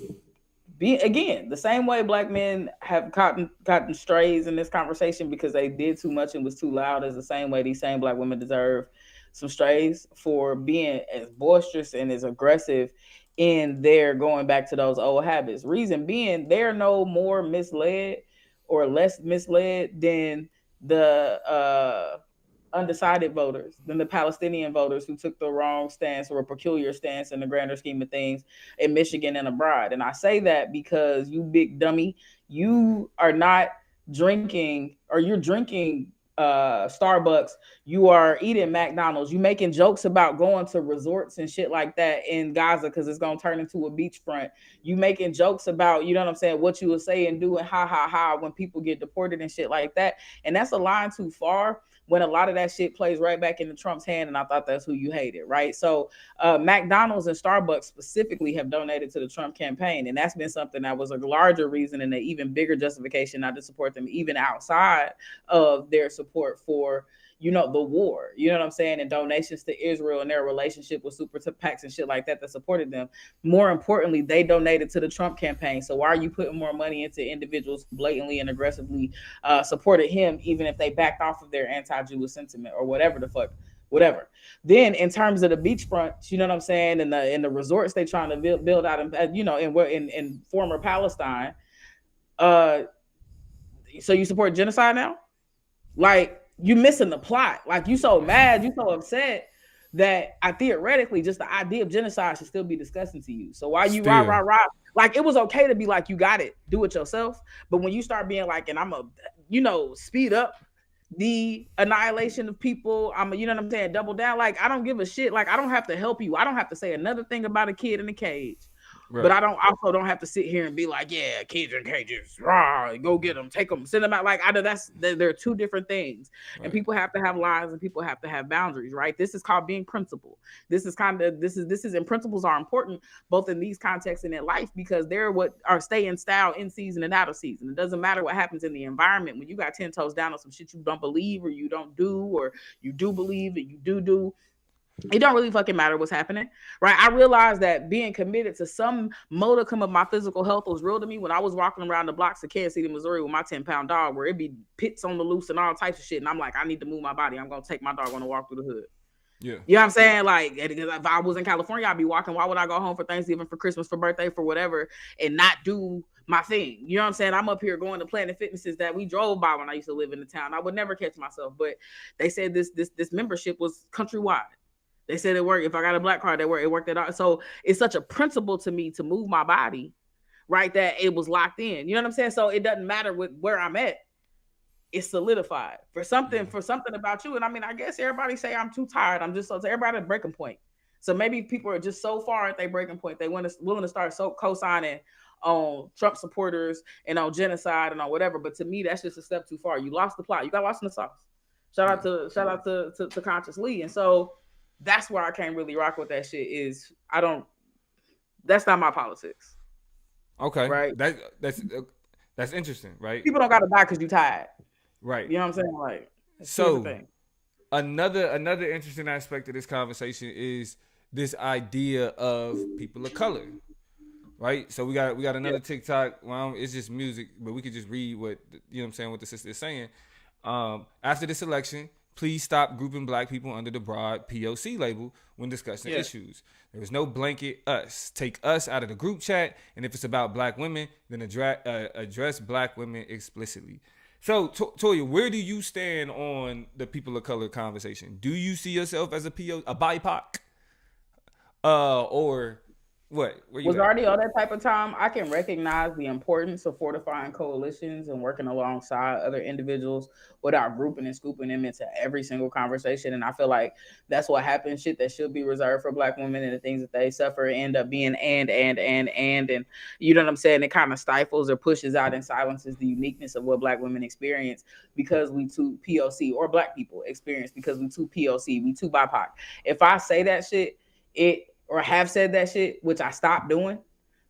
again, the same way black men have gotten strays in this conversation because they did too much and was too loud, is the same way these same black women deserve some strays for being as boisterous and as aggressive in their going back to those old habits. Reason being, they're no more misled or less misled than the undecided voters, than the Palestinian voters who took the wrong stance or a peculiar stance in the grander scheme of things in Michigan and abroad. And I say that because, you big dummy, you are not drinking, or you're drinking Starbucks, you are eating McDonald's, you making jokes about going to resorts and shit like that in Gaza because it's gonna turn into a beachfront. You making jokes about, you know what I'm saying, what you would say and do and ha ha ha when people get deported and shit like that. And that's a line too far when a lot of that shit plays right back into Trump's hand. And I thought that's who you hated, right? So McDonald's and Starbucks specifically have donated to the Trump campaign. And that's been something that was a larger reason and an even bigger justification not to support them, even outside of their support for, you know, the war, you know what I'm saying, and donations to Israel and their relationship with super PACs and shit like that that supported them. More importantly, they donated to the Trump campaign. So why are you putting more money into individuals who blatantly and aggressively supported him, even if they backed off of their anti-Jewish sentiment or whatever the fuck? Whatever. Then in terms of the beachfront, you know what I'm saying, and the resorts they trying to build out in, you know, in former Palestine. So you support genocide now? Like, you missing the plot. Like, you so mad, you so upset that I theoretically just the idea of genocide should still be disgusting to you. So why you rah? Like, it was okay to be like, you got it, do it yourself. But when you start being like, and I'm a, you know, speed up the annihilation of people, I'm a, you know what I'm saying, double down. Like, I don't give a shit. Like, I don't have to help you. I don't have to say another thing about a kid in a cage. Right. But I don't have to sit here and be like, yeah, kids in cages, rah, go get them, take them, send them out. Like, I know there are two different things, right. And people have to have lives and people have to have boundaries, right? This is called being principled. This is and principles are important both in these contexts and in life because they're what are stay in style in season and out of season. It doesn't matter what happens in the environment when you got 10 toes down on some shit you don't believe or you don't do or you do believe and you do. It don't really fucking matter what's happening, right? I realized that being committed to some modicum of my physical health was real to me when I was walking around the blocks of Kansas City, Missouri with my 10-pound dog where it'd be pits on the loose and all types of shit. And I'm like, I need to move my body. I'm going to take my dog on a walk through the hood. Yeah. You know what I'm saying? Like, if I was in California, I'd be walking. Why would I go home for Thanksgiving, for Christmas, for birthday, for whatever, and not do my thing? You know what I'm saying? I'm up here going to Planet Fitnesses that we drove by when I used to live in the town. I would never catch myself, but they said this membership was countrywide. They said it worked. If I got a black card, it worked at all. So it's such a principle to me to move my body, right? That it was locked in. You know what I'm saying? So it doesn't matter where I'm at. It's solidified for something about you. And I mean, I guess everybody say I'm too tired. I'm just so everybody at a breaking point. So maybe people are just so far at their breaking point. They willing to start co-signing on Trump supporters and on genocide and on whatever. But to me, that's just a step too far. You lost the plot. You got lost in the sauce. Shout out to Conscious Lee. And so that's where I can't really rock with that shit is that's not my politics. Okay. Right. That's interesting, right? People don't gotta die because you tired. Right. You know what I'm saying? Like, so another interesting aspect of this conversation is this idea of people of color. Right? So we got another TikTok. Well, it's just music, but we could just read what you know what I'm saying, what the sister is saying. After this election, please stop grouping black people under the broad POC label when discussing issues. There is no blanket us. Take us out of the group chat, and if it's about black women, then address black women explicitly. So, Toya, where do you stand on the people of color conversation? Do you see yourself as a BIPOC? Or what? Was already all that type of time. I can recognize the importance of fortifying coalitions and working alongside other individuals without grouping and scooping them into every single conversation. And I feel like that's what happens. Shit that should be reserved for black women and the things that they suffer end up being and you know what I'm saying? It kind of stifles or pushes out and silences the uniqueness of what black women experience because we too POC, or black people experience because we too POC, we too BIPOC. If I say that shit, or have said that shit, which I stopped doing,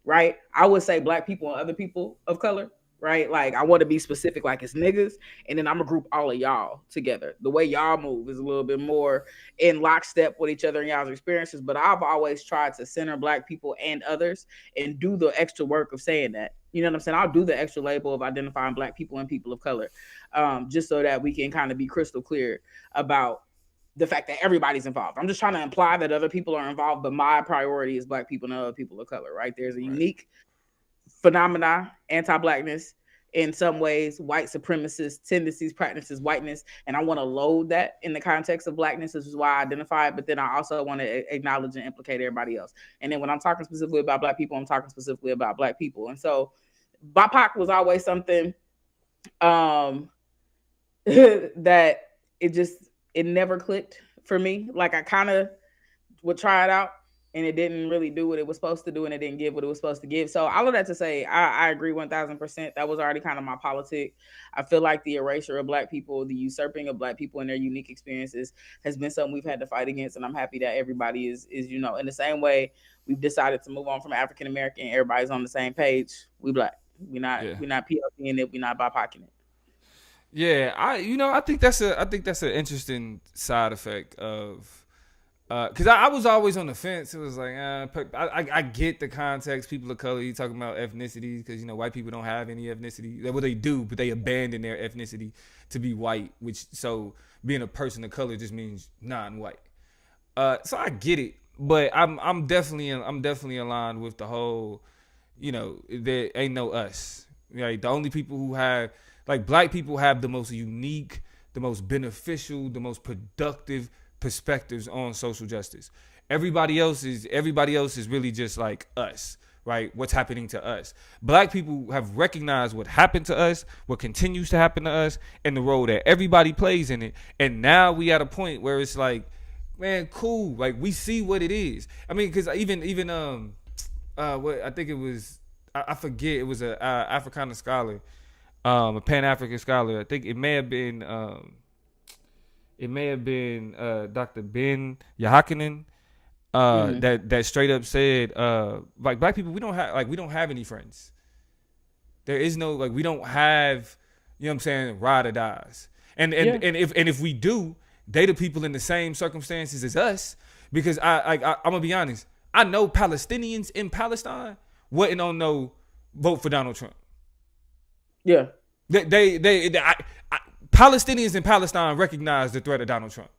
right? I would say black people and other people of color, right? Like, I want to be specific, like it's niggas, and then I'm gonna group all of y'all together. The way y'all move is a little bit more in lockstep with each other and y'all's experiences, but I've always tried to center black people and others and do the extra work of saying that. You know what I'm saying? I'll do the extra label of identifying black people and people of color, just so that we can kind of be crystal clear about the fact that everybody's involved. I'm just trying to imply that other people are involved, but my priority is Black people and other people of color, right? There's a unique phenomena, anti-Blackness, in some ways, white supremacist tendencies, practices, whiteness, and I want to load that in the context of Blackness. This is why I identify it, but then I also want to acknowledge and implicate everybody else. And then when I'm talking specifically about Black people, I'm talking specifically about Black people. And so BIPOC was always something that it never clicked for me. Like I kind of would try it out and it didn't really do what it was supposed to do and it didn't give what it was supposed to give. So all of that to say, I agree 1000%. That was already kind of my politic. I feel like the erasure of Black people, the usurping of Black people and their unique experiences has been something we've had to fight against. And I'm happy that everybody is, in the same way we've decided to move on from African American. Everybody's on the same page. We Black. We're not PLC in it. We're not BIPOC in it. Yeah, I think that's an interesting side effect of, because I was always on the fence. It was like, I get the context. People of color, you talking about ethnicities, because white people don't have any ethnicity. Well, they do, but they abandon their ethnicity to be white. So being a person of color just means non-white. So I get it, but I'm definitely aligned with the whole. There ain't no us. Right? The only people who have, like, Black people have the most unique, the most beneficial, the most productive perspectives on social justice. Everybody else is really just like us, right? What's happening to us. Black people have recognized what happened to us, what continues to happen to us, and the role that everybody plays in it. And now we at a point where it's like, man, cool. Like, we see what it is. I mean, because even what I think it was, I forget, it was a Africana scholar, a Pan-African scholar. I think it may have been Dr. Ben Yahakinen, that straight up said, like, Black people, we don't have any friends. There is no, like, we don't have, ride or dies. And if we do, they the people in the same circumstances as us, because I'm gonna be honest, I know Palestinians in Palestine wouldn't on vote for Donald Trump. Yeah. Palestinians in Palestine recognize the threat of Donald Trump.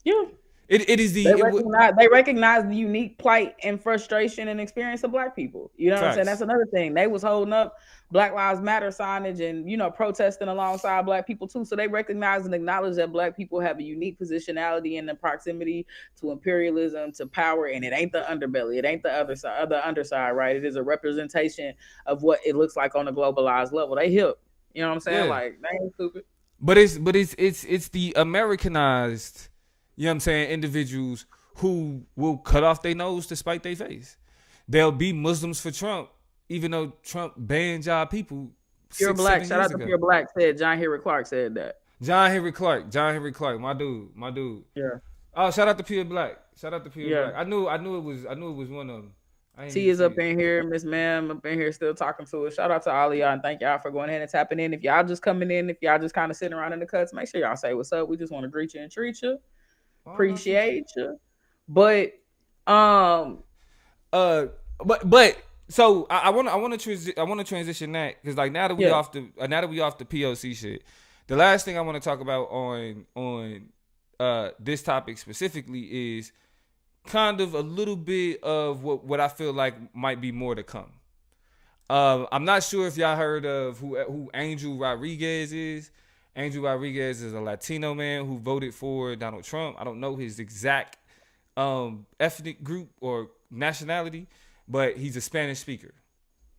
Yeah. They recognize the unique plight and frustration and experience of Black people. You know what I'm saying? That's another thing. They was holding up Black Lives Matter signage and, protesting alongside Black people too. So they recognize and acknowledge that Black people have a unique positionality in the proximity to imperialism, to power, and it ain't the underbelly. It ain't the other side, the underside, right? It is a representation of what it looks like on a globalized level. They hip. You know what I'm saying? Yeah. Like, they ain't stupid. But it's the Americanized, individuals who will cut off their nose to spite their face. They'll be Muslims for Trump, even though Trump banned y'all people. Pure Black. Shout out to Pure Black. Said John Henry Clark said that. John Henry Clark, my dude. Yeah. Oh, shout out to Pure Black. Black. I knew it was one of them. T is up in here, Miss Ma'am up in here still talking to us. Shout out to all of y'all and thank y'all for going ahead and tapping in. If y'all just coming in, if y'all just kind of sitting around in the cuts, make sure y'all say what's up. We just want to greet you and treat you. Appreciate you. But so I want to transition that, because like now that we off the POC shit, the last thing I want to talk about on this topic specifically is kind of a little bit of what I feel like might be more to come. I'm not sure if y'all heard of who Angel Rodriguez is. Angel Rodriguez is a Latino man who voted for Donald Trump. I don't know his exact ethnic group or nationality, but he's a Spanish speaker,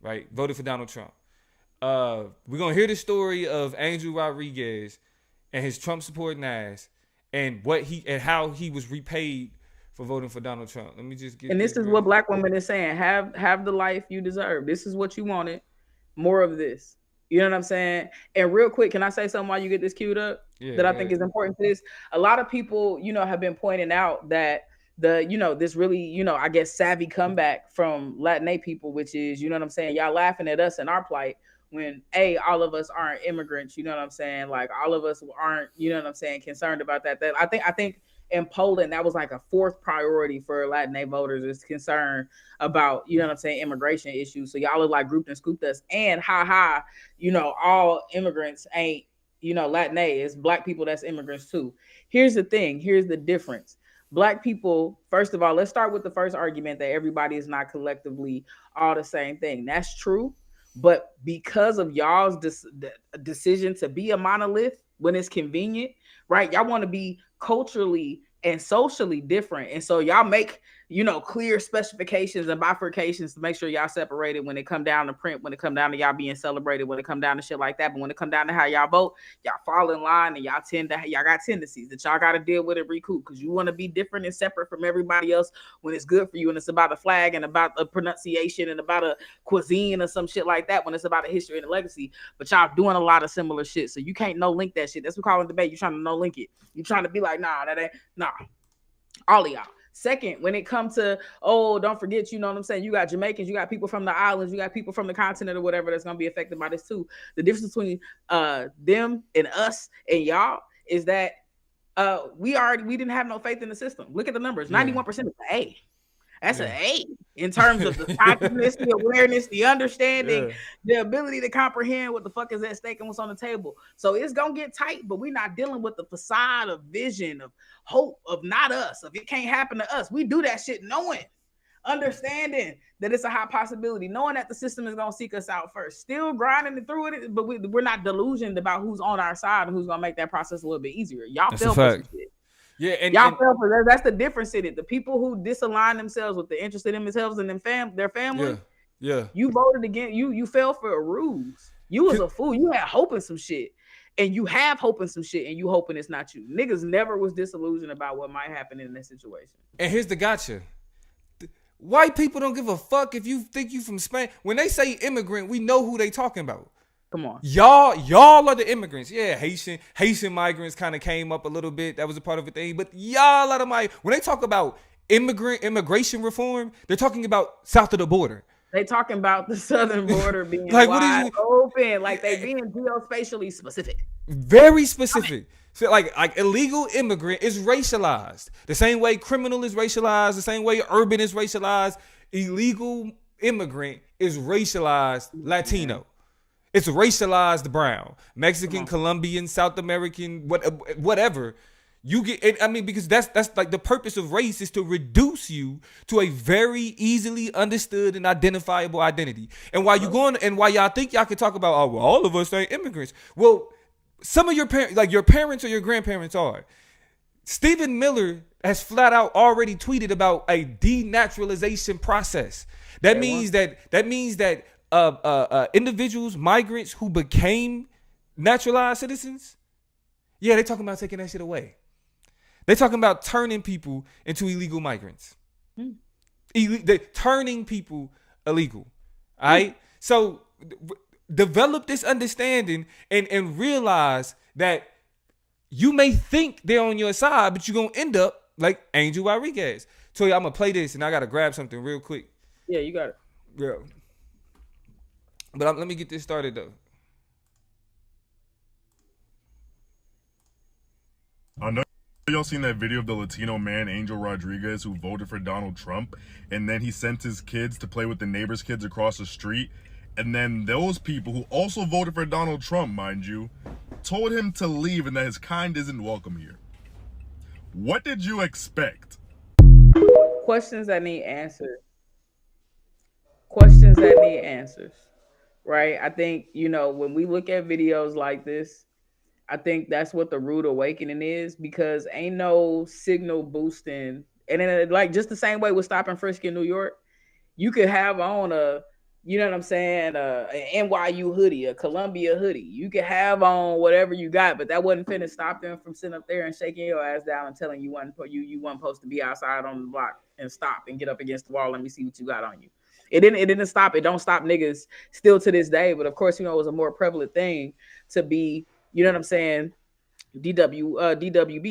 right? Voted for Donald Trump. We're going to hear the story of Angel Rodriguez and his Trump supporting ass and how he was repaid for voting for Donald Trump. Let me just get. And this is what Black women is saying: have the life you deserve. This is what you wanted. More of this. You know what I'm saying? And real quick, can I say something while you get this queued up that I think is important to this? A lot of people, have been pointing out that this really, I guess, savvy comeback from Latinx people, which is, you know what I'm saying? Y'all laughing at us and our plight when all of us aren't immigrants. You know what I'm saying? Like, all of us aren't, you know what I'm saying, concerned about that. I think in Poland, that was like a fourth priority for Latinx voters, is concern about, you know what I'm saying, immigration issues. So y'all are like grouped and scooped us, and all immigrants ain't, Latinx, it's black people that's immigrants too. Here's the thing. Here's the difference. Black people, first of all, let's start with the first argument that everybody is not collectively all the same thing. That's true. But because of y'all's decision to be a monolith when it's convenient, right? Y'all want to be culturally and socially different. And so y'all make, clear specifications and bifurcations to make sure y'all separated when it come down to print, when it come down to y'all being celebrated, when it come down to shit like that. But when it come down to how y'all vote, y'all fall in line and y'all got tendencies that y'all got to deal with and recoup because you want to be different and separate from everybody else when it's good for you and it's about a flag and about a pronunciation and about a cuisine or some shit like that when it's about a history and a legacy. But y'all doing a lot of similar shit. So you can't no link that shit. That's what we call it debate. You trying to no link it. You trying to be like, nah, that ain't, nah. All of y'all. Second, when it comes to, don't forget, you know what I'm saying? You got Jamaicans, you got people from the islands, you got people from the continent or whatever that's going to be affected by this too. The difference between them and us and y'all is that we didn't have no faith in the system. Look at the numbers. 91% is an A. That's an A in terms of the consciousness, the awareness, the understanding, the ability to comprehend what the fuck is at stake and what's on the table. So it's going to get tight, but we're not dealing with the facade of vision, of hope, of not us, of it can't happen to us. We do that shit knowing, understanding that it's a high possibility, knowing that the system is going to seek us out first, still grinding it through it, but we're not delusioned about who's on our side and who's going to make that process a little bit easier. Y'all feel for some shit. Yeah, and y'all fell for that. That's the difference in it. The people who disalign themselves with the interest in themselves and their family. Yeah. You voted against you fell for a ruse. You was a fool. You had hope in some shit. And you have hope in some shit and you hoping it's not you. Niggas never was disillusioned about what might happen in this situation. And here's the gotcha. White people don't give a fuck if you think you from Spain. When they say immigrant, we know who they talking about. Come on. Y'all are the immigrants. Yeah, Haitian migrants kind of came up a little bit. That was a part of the thing. But y'all are the when they talk about immigration reform, they're talking about south of the border. They talking about the southern border being like wide open, like they being geospatially specific. Very specific. So like illegal immigrant is racialized. The same way criminal is racialized, the same way urban is racialized, illegal immigrant is racialized Latino. It's racialized brown, Mexican, Colombian, South American, whatever. You get, I mean, because that's like the purpose of race is to reduce you to a very easily understood and identifiable identity. And while while y'all think y'all can talk about, all of us ain't immigrants. Well, some of your parents, like your parents or your grandparents are. Stephen Miller has flat out already tweeted about a denaturalization process. That means that individuals, migrants who became naturalized citizens, they're talking about taking that shit away. They're talking about turning people into illegal migrants. They're turning people illegal. All right? So develop this understanding and realize that you may think they're on your side, but you're going to end up like Angel Rodriguez. So I'm going to play this and I got to grab something real quick. Yeah, you got it. Yeah. But let me get this started though. I know y'all seen that video of the Latino man, Angel Rodriguez, who voted for Donald Trump, and then he sent his kids to play with the neighbor's kids across the street. And then those people who also voted for Donald Trump, mind you, told him to leave and that his kind isn't welcome here. What did you expect? Questions that need answers. Questions that need answers. Right? I think, when we look at videos like this, I think that's what the rude awakening is, because ain't no signal boosting. And then like just the same way with Stop and Frisk in New York, you could have on a NYU hoodie, a Columbia hoodie. You could have on whatever you got, but that wasn't finna stop them from sitting up there and shaking your ass down and telling you wasn't supposed to be outside on the block and stop and get up against the wall. Let me see what you got on you. It didn't stop. It don't stop niggas still to this day. But of course, it was a more prevalent thing to be, DWB,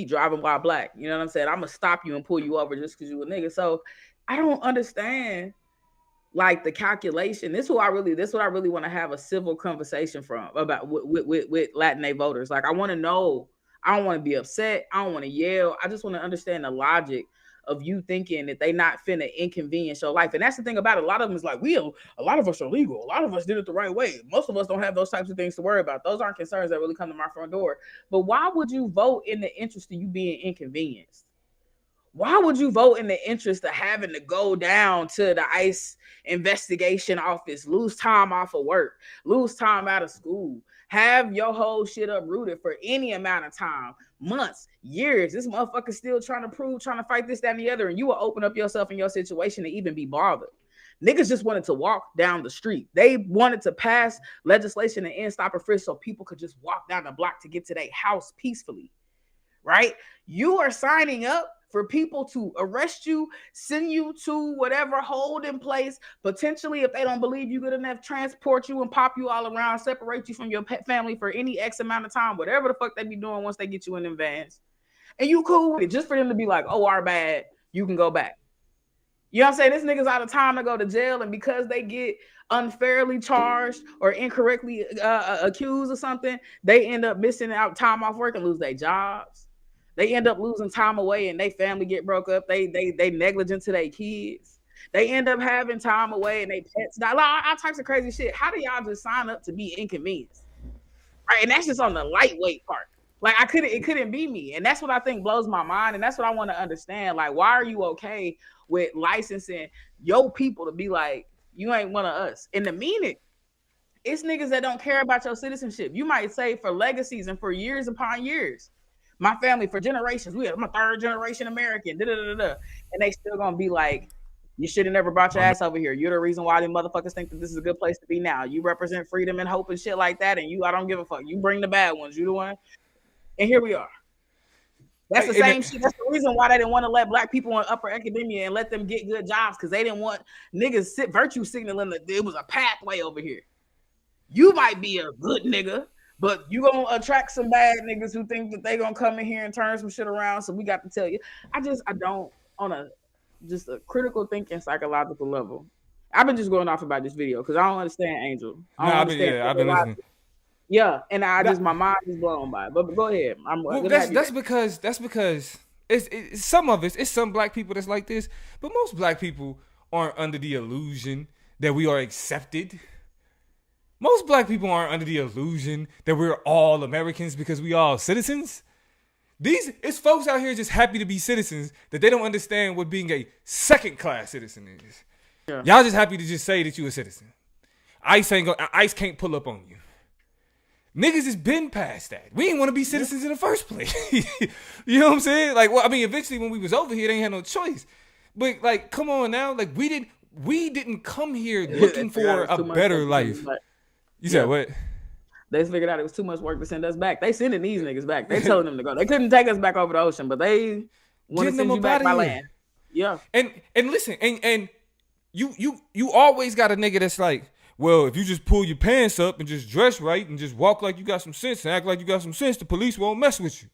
driving while black. You know what I'm saying? I'm gonna stop you and pull you over just because you a nigga. So I don't understand like the calculation. This is what I really want to have a civil conversation about with Latinx voters. Like I want to know. I don't want to be upset. I don't want to yell. I just want to understand the logic of you thinking that they not finna inconvenience your life. And that's the thing about it. A lot of them is like, a lot of us are legal. A lot of us did it the right way. Most of us don't have those types of things to worry about. Those aren't concerns that really come to my front door. But why would you vote in the interest of you being inconvenienced? Why would you vote in the interest of having to go down to the ICE investigation office, lose time off of work, lose time out of school, have your whole shit uprooted for any amount of time, months, years? This motherfucker still trying to fight this, that, and the other, and you will open up yourself in your situation to even be bothered. Niggas just wanted to walk down the street. They wanted to pass legislation and end stop and frisk so people could just walk down the block to get to their house peacefully, right? You are signing up for people to arrest you, send you to whatever holding place, potentially, if they don't believe you good enough, transport you and pop you all around, separate you from your family for any X amount of time, whatever the fuck they be doing once they get you in them vans. And you cool with it, just for them to be like, oh, our bad, you can go back. You know what I'm saying? This nigga's out of time to go to jail, and because they get unfairly charged or incorrectly accused of something, they end up missing out time off work and lose their jobs. They end up losing time away and their family get broke up. They negligent to their kids. They end up having time away and they pets die. All types of crazy shit. How do y'all just sign up to be inconvenienced? Right? And that's just on the lightweight part. Like it couldn't be me. And that's what I think blows my mind. And that's what I want to understand. Like, why are you okay with licensing your people to be like, you ain't one of us? In the meaning, it's niggas that don't care about your citizenship. You might say for legacies and for years upon years. My family for generations, I'm a third generation American, and they still gonna be like, you should have never brought your ass over here. You're the reason why them motherfuckers think that this is a good place to be now. You represent freedom and hope and shit like that, and I don't give a fuck. You bring the bad ones, you the one. And here we are. That's the same shit. That's the reason why they didn't want to let black people in upper academia and let them get good jobs, because they didn't want niggas virtue signaling that there was a pathway over here. You might be a good nigga, but you gonna attract some bad niggas who think that they gonna come in here and turn some shit around. So we got to tell you. I don't, on a critical thinking psychological level. I've been just going off about this video because I don't understand Angel. I've been listening. Yeah, and my mind is blown by it. But go ahead. That's because it's some of it's some black people that's like this, but most black people aren't under the illusion that we are accepted. Most black people aren't under the illusion that we're all Americans because we all citizens. It's folks out here just happy to be citizens that they don't understand what being a second-class citizen is. Yeah. Y'all just happy to just say that you a citizen. ICE can't pull up on you. Niggas has been past that. We didn't want to be citizens in the first place. You know what I'm saying? Like, well, I mean, eventually when we was over here, they ain't had no choice. But like, come on now, like we didn't come here looking for a better life. You said what? They figured out it was too much work to send us back. They sending these niggas back. They telling them to go. They couldn't take us back over the ocean, but they want to send you back by land. Yeah. And listen, and you always got a nigga that's like, well, if you just pull your pants up and just dress right and just walk like you got some sense and act like you got some sense, the police won't mess with you.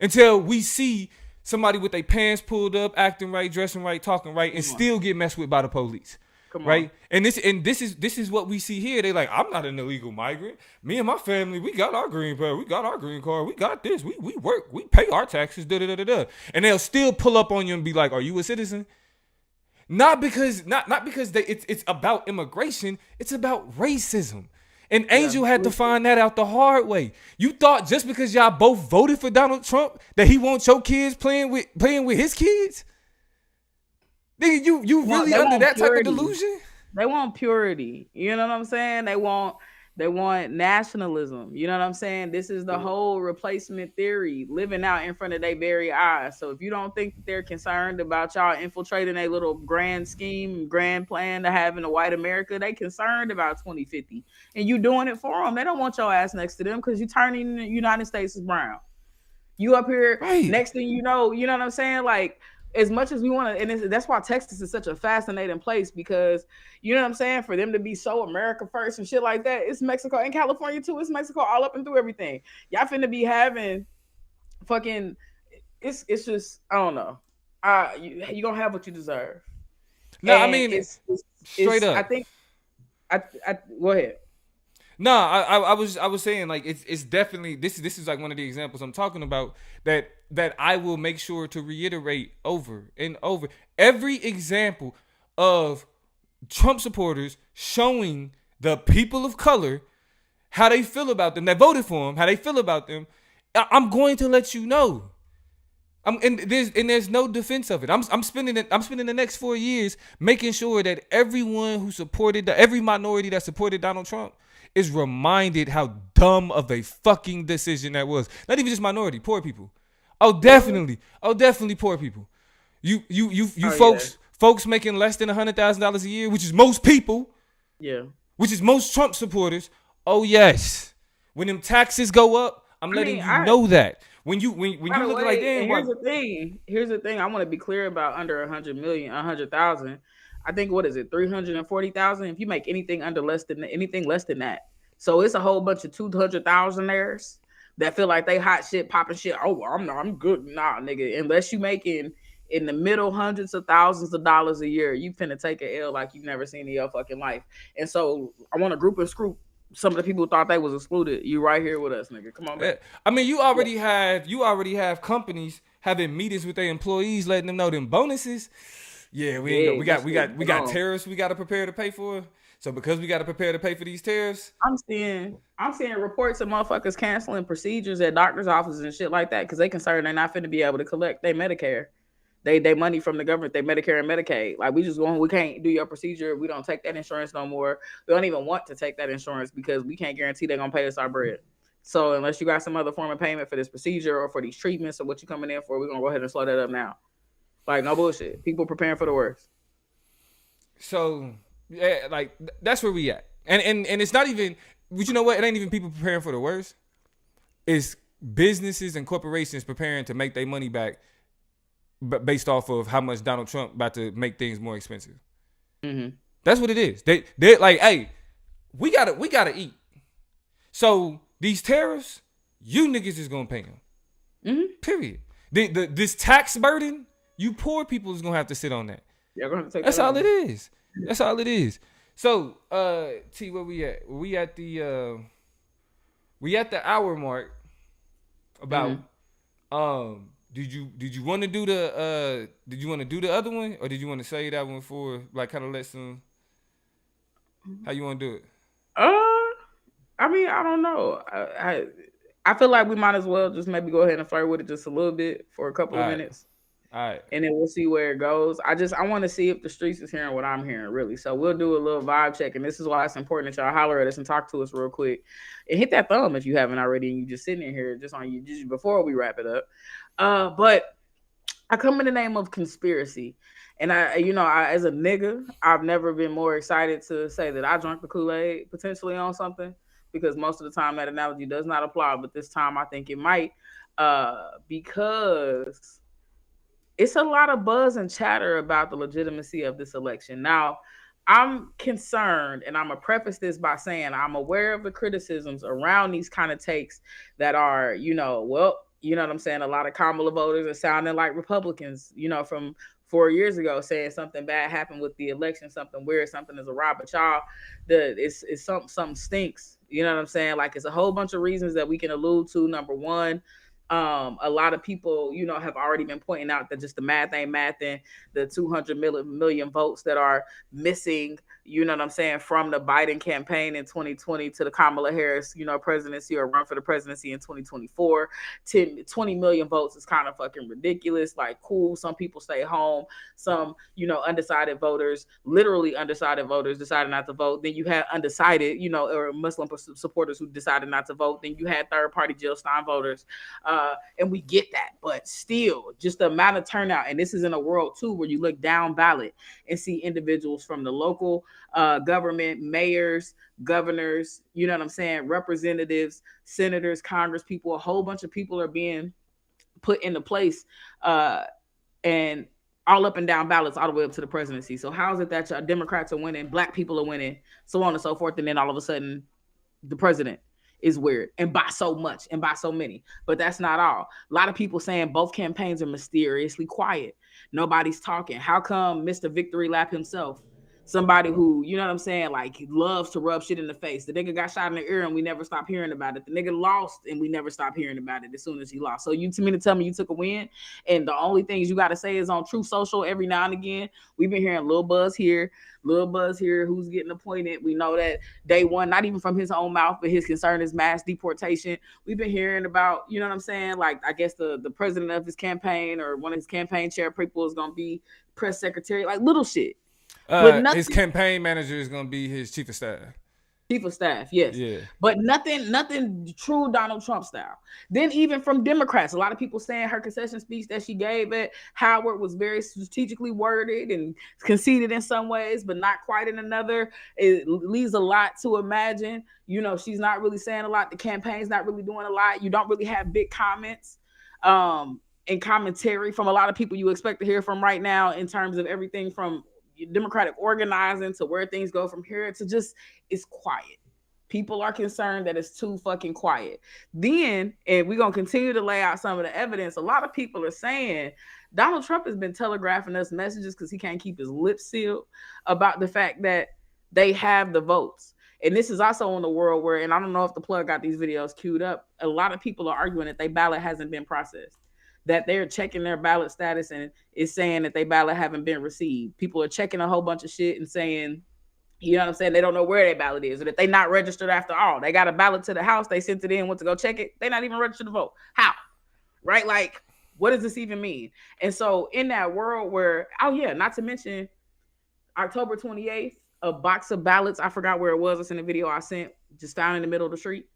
Until we see somebody with their pants pulled up, acting right, dressing right, talking right, and still get messed with by the police. Right? And this is what we see here. They like, I'm not an illegal migrant. Me and my family, we got our green card, we got our green card, we got this, we work, we pay our taxes, and they'll still pull up on you and be like, are you a citizen? Not because it's about immigration, it's about racism. And Angel had to find that out the hard way. You thought just because y'all both voted for Donald Trump that he wants your kids playing with his kids? Nigga, you really under that type of delusion? They want purity. You know what I'm saying? They want nationalism. You know what I'm saying? This is the whole replacement theory living out in front of their very eyes. So if you don't think that they're concerned about y'all infiltrating a little grand scheme, grand plan to have in a white America, they concerned about 2050. And you doing it for them. They don't want your ass next to them because you turning the United States as brown. You up here, right. Next thing you know what I'm saying? Like, as much as we want to, and that's why Texas is such a fascinating place, because you know what I'm saying, for them to be so America first and shit like that, it's Mexico and California too. It's Mexico all up and through everything. Y'all finna be having fucking, it's just, I don't know. You gonna have what you deserve. No, and I mean, it's straight up. I think, I go ahead. No, I was saying, like, it's definitely, this is like one of the examples I'm talking about, that that I will make sure to reiterate over and over. Every example of Trump supporters showing the people of color how they feel about them, that voted for him, how they feel about them, I'm going to let you know. And there's no defense of it. I'm spending the next 4 years making sure that everyone who supported every minority that supported Donald Trump is reminded how dumb of a fucking decision that was. Not even just minority, poor people. Oh, definitely poor people. You folks making less than $100,000 a year, which is most people. Yeah. Which is most Trump supporters. Oh yes. When them taxes go up, I'm letting you know that. When you look like damn. Here's the thing. I want to be clear about under 100,000. I think what is it, 340,000? If you make anything less than that, so it's a whole bunch of 200,000ers that feel like they hot shit, popping shit. Oh, I'm good, nah, nigga. Unless you making in the middle hundreds of thousands of dollars a year, you finna take a L like you've never seen in your fucking life. And so I want to group and screw some of the people who thought they was excluded. You right here with us, nigga. Come on, man. I mean, you already have companies having meetings with their employees, letting them know them bonuses. Yeah, we got tariffs we got to prepare to pay for. So because we got to prepare to pay for these tariffs, I'm seeing reports of motherfuckers canceling procedures at doctors' offices and shit like that because they concerned they're not finna be able to collect their Medicare. They money from the government, they Medicare and Medicaid. Like we can't do your procedure. We don't take that insurance no more. We don't even want to take that insurance because we can't guarantee they're gonna pay us our bread. So unless you got some other form of payment for this procedure or for these treatments or what you coming in for, we're gonna go ahead and slow that up now. Like no bullshit. People preparing for the worst. So yeah, like that's where we at. And it's not even, but you know what? It ain't even people preparing for the worst. It's businesses and corporations preparing to make their money back based off of how much Donald Trump about to make things more expensive. Mm-hmm. That's what it is. They're like, hey, we gotta eat. So these tariffs, you niggas is gonna pay them. Mm-hmm. Period. This tax burden, you poor people is gonna have to sit on that. You're gonna have to take That's all it is. That's all it is. So, T, where we at? We at the hour mark. About Did you want to do the other one, or did you want to say that one for like kind of let some? How you want to do it? I mean, I don't know. I feel like we might as well just maybe go ahead and flirt with it just a little bit for a couple of minutes. All right. And then we'll see where it goes. I want to see if the streets is hearing what I'm hearing, really. So we'll do a little vibe check. And this is why it's important that y'all holler at us and talk to us real quick. And hit that thumb if you haven't already and you just sitting in here just on you just before we wrap it up. But I come in the name of conspiracy. And I as a nigga, I've never been more excited to say that I drank the Kool-Aid potentially on something, because most of the time that analogy does not apply. But this time I think it might, because it's a lot of buzz and chatter about the legitimacy of this election. Now, I'm concerned, and I'm going to preface this by saying I'm aware of the criticisms around these kind of takes that are, you know what I'm saying? A lot of Kamala voters are sounding like Republicans, from 4 years ago, saying something bad happened with the election, something weird, something is awry. But y'all, it's something stinks. You know what I'm saying? Like, it's a whole bunch of reasons that we can allude to. Number one, a lot of people, have already been pointing out that just the math ain't mathing. The 200 million votes that are missing, from the Biden campaign in 2020 to the Kamala Harris, presidency or run for the presidency in 2024. 20 million votes is kind of fucking ridiculous. Like, cool. Some people stay home. Some, undecided voters, literally undecided voters decided not to vote. Then you had undecided, or Muslim supporters who decided not to vote. Then you had third party Jill Stein voters. And we get that, but still, just the amount of turnout. And this is in a world too where you look down ballot and see individuals from the local government, mayors, governors, representatives, senators, congress people, a whole bunch of people are being put into place, and all up and down ballots all the way up to the presidency. So how is it that y'all Democrats are winning, black people are winning, so on and so forth, and then all of a sudden the president is weird, and by so much and by so many? But that's not all. A lot of people saying both campaigns are mysteriously quiet. Nobody's talking. How come Mr. Victory Lap himself somebody who, you know what I'm saying, like loves to rub shit in the face. The nigga got shot in the ear and we never stopped hearing about it. The nigga lost and we never stopped hearing about it as soon as he lost. So you to me to tell me you took a win and the only things you got to say is on Truth Social every now and again. We've been hearing Lil Buzz here, who's getting appointed. We know that day one, not even from his own mouth, but his concern is mass deportation. We've been hearing about, you know what I'm saying, like I guess the president of his campaign or one of his campaign chair people is going to be press secretary, like little shit. His campaign manager is gonna be his chief of staff. Chief of staff, yes. Yeah. But nothing true Donald Trump style. Then even from Democrats, a lot of people saying her concession speech that she gave at Howard was very strategically worded and conceded in some ways, but not quite in another. It leaves a lot to imagine. You know, she's not really saying a lot. The campaign's not really doing a lot. You don't really have big comments. And commentary from a lot of people you expect to hear from right now in terms of everything from Democratic organizing to where things go from here to just it's quiet. People are concerned that it's too fucking quiet. Then, and we're going to continue to lay out some of the evidence, a lot of people are saying Donald Trump has been telegraphing us messages because he can't keep his lips sealed about the fact that they have the votes. And this is also in the world where, and I don't know if the plug got these videos queued up, a lot of people are arguing that their ballot hasn't been processed, that they're checking their ballot status and it's saying that their ballot haven't been received. People are checking a whole bunch of shit and saying, you know what I'm saying, they don't know where their ballot is or that they not registered after all. They got a ballot to the house, they sent it in, went to go check it, they're not even registered to vote. How? Right? Like, what does this even mean? And so in that world where, oh yeah, not to mention October 28th, a box of ballots, I forgot where it was, it's in the video I sent, just found in the middle of the street.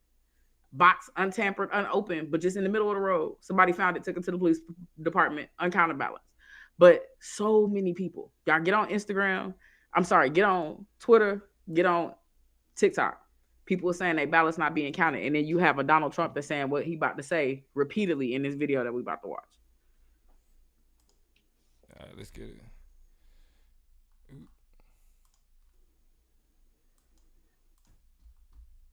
Box, untampered, unopened, but just in the middle of the road. Somebody found it, took it to the police department, uncounted ballots. But so many people, y'all get on Instagram. I'm sorry, get on Twitter, get on TikTok. People are saying their ballots not being counted. And then you have a Donald Trump that's saying what he about to say repeatedly in this video that we about to watch. All right, let's get it.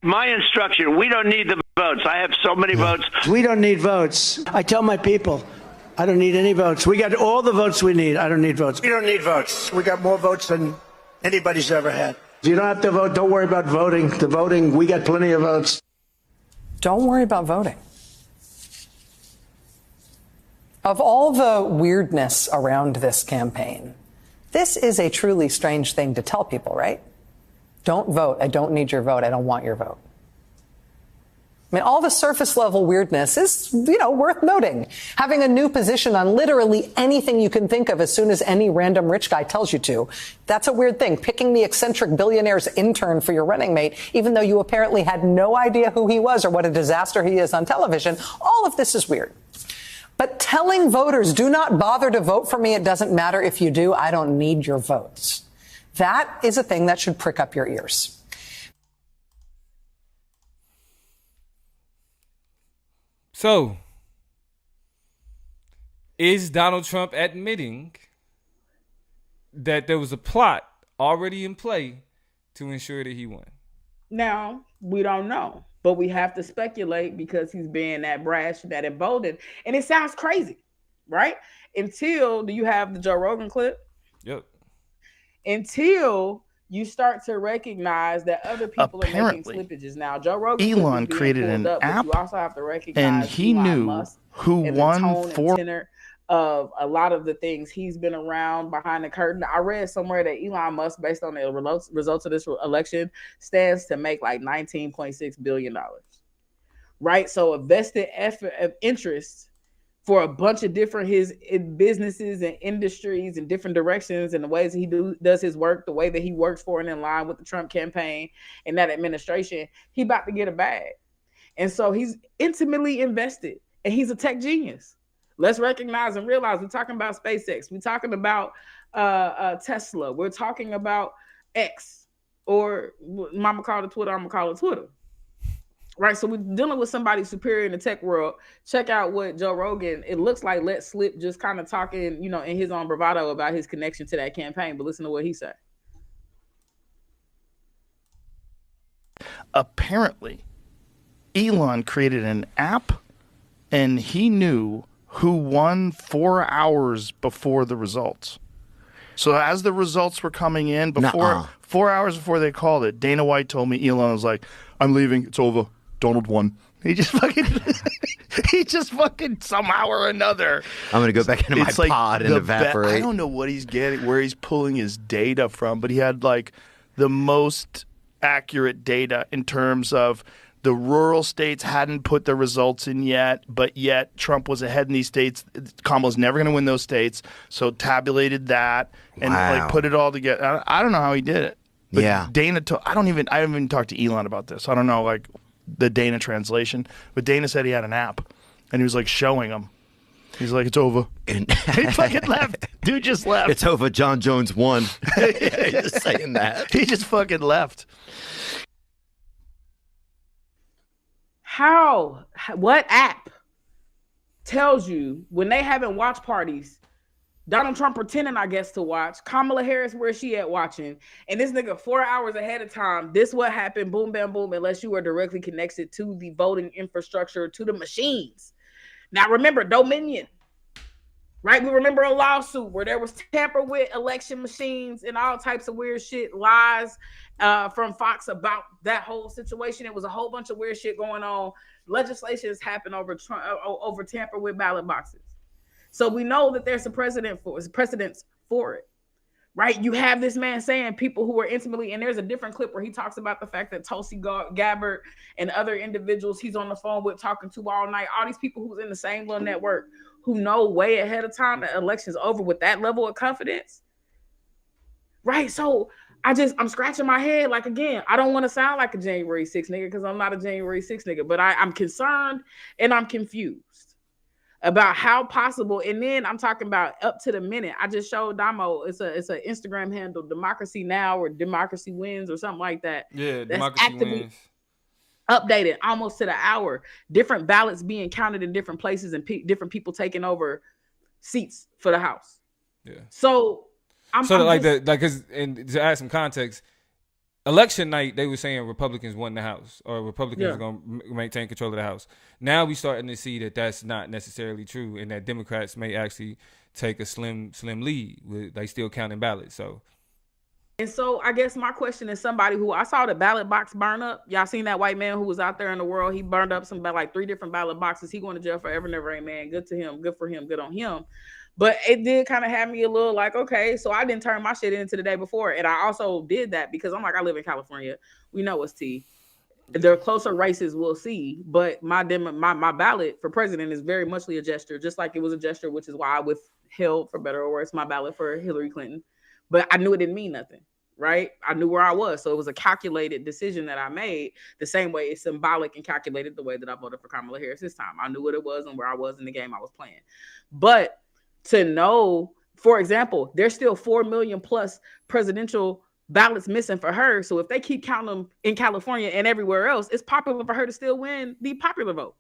My instruction, we don't need the votes. I have so many votes. We don't need votes. I tell my people, I don't need any votes. We got all the votes we need. I don't need votes. We don't need votes. We got more votes than anybody's ever had. You don't have to vote. Don't worry about voting. The voting, we got plenty of votes. Don't worry about voting. Of all the weirdness around this campaign, this is a truly strange thing to tell people, right? Don't vote. I don't need your vote. I don't want your vote. I mean, all the surface level weirdness is, worth noting. Having a new position on literally anything you can think of as soon as any random rich guy tells you to. That's a weird thing. Picking the eccentric billionaire's intern for your running mate, even though you apparently had no idea who he was or what a disaster he is on television. All of this is weird. But telling voters, do not bother to vote for me. It doesn't matter if you do. I don't need your votes. That is a thing that should prick up your ears. So, is Donald Trump admitting that there was a plot already in play to ensure that he won? Now, we don't know, but we have to speculate because he's being that brash, that emboldened. And it sounds crazy, right? Do you have the Joe Rogan clip? Yep. Until you start to recognize that other people are making slippages. Now, Joe Rogan, Elon created an app, you also have to recognize and he Elon knew Musk who and won the tone for and tenor of a lot of the things he's been around behind the curtain. I read somewhere that Elon Musk, based on the results of this election, stands to make like $19.6 billion. Right? So a vested effort of interest for a bunch of different his businesses and industries and different directions and the ways he does his work, the way that he works for and in line with the Trump campaign and that administration, he about to get a bag. And so he's intimately invested and he's a tech genius. Let's recognize and realize we're talking about SpaceX. We're talking about Tesla. We're talking about X, or mama called it Twitter, I'm gonna call it Twitter. Right, so we're dealing with somebody superior in the tech world. Check out what Joe Rogan, it looks like, let slip, just kind of talking, in his own bravado about his connection to that campaign. But listen to what he said. Apparently, Elon created an app, and he knew who won 4 hours before the results. So as the results were coming in, 4 hours before they called it, Dana White told me Elon was like, "I'm leaving. It's over. Donald won." He just fucking somehow or another. I'm gonna go back into my pod and evaporate. I don't know what he's getting, where he's pulling his data from, but he had like the most accurate data in terms of the rural states hadn't put the results in yet, but yet Trump was ahead in these states. Kamala's never going to win those states, so tabulated that and like put it all together. I don't know how he did it. But Dana, I haven't even talked to Elon about this. I don't know like the Dana translation, but Dana said he had an app, and he was like showing him. He's like, "It's over." And he fucking left. Dude just left. It's over. John Jones won. Just saying that. He just fucking left. What app tells you when they having watch parties, Donald Trump pretending, I guess, to watch, Kamala Harris, where she at watching, and this nigga 4 hours ahead of time, this what happened, boom, bam, boom, unless you are directly connected to the voting infrastructure, to the machines. Now, remember, Dominion, right? We remember a lawsuit where there was tamper with election machines and all types of weird shit, lies from Fox about that whole situation. It was a whole bunch of weird shit going on. Legislation has happened over tamper with ballot boxes. So we know that there's a precedence for it, right? You have this man saying people who are intimately, and there's a different clip where he talks about the fact that Tulsi Gabbard and other individuals he's on the phone with talking to all night, all these people who's in the same little network who know way ahead of time that election's over with that level of confidence, right? So I'm scratching my head. Like, again, I don't want to sound like a January 6th nigga because I'm not a January 6th nigga, but I'm concerned and I'm confused about how possible. And then I'm talking about up to the minute. I just showed Damo, it's an Instagram handle, Democracy Now! Or Democracy Wins or something like that. Yeah, Democracy Wins. Updated almost to the hour. Different ballots being counted in different places and different people taking over seats for the House. Yeah. So and to add some context, election night, they were saying Republicans won the House or Republicans are going to maintain control of the House. Now we're starting to see that that's not necessarily true and that Democrats may actually take a slim lead. They still counting ballots. So I guess my question is somebody who I saw the ballot box burn up. Y'all seen that white man who was out there in the world? He burned up like 3 different ballot boxes. He going to jail forever, never, amen. Good to him. Good for him. Good on him. But it did kind of have me a little like, okay, so I didn't turn my shit into the day before. And I also did that because I'm like, I live in California. We know it's tea. The closer races we'll see. But my ballot for president is very muchly a gesture, just like it was a gesture, which is why I withheld, for better or worse, my ballot for Hillary Clinton. But I knew it didn't mean nothing, right? I knew where I was. So it was a calculated decision that I made, the same way it's symbolic and calculated the way that I voted for Kamala Harris this time. I knew what it was and where I was in the game I was playing. But to know, for example, there's still 4 million plus presidential ballots missing for her. So if they keep counting them in California and everywhere else, it's popular for her to still win the popular vote,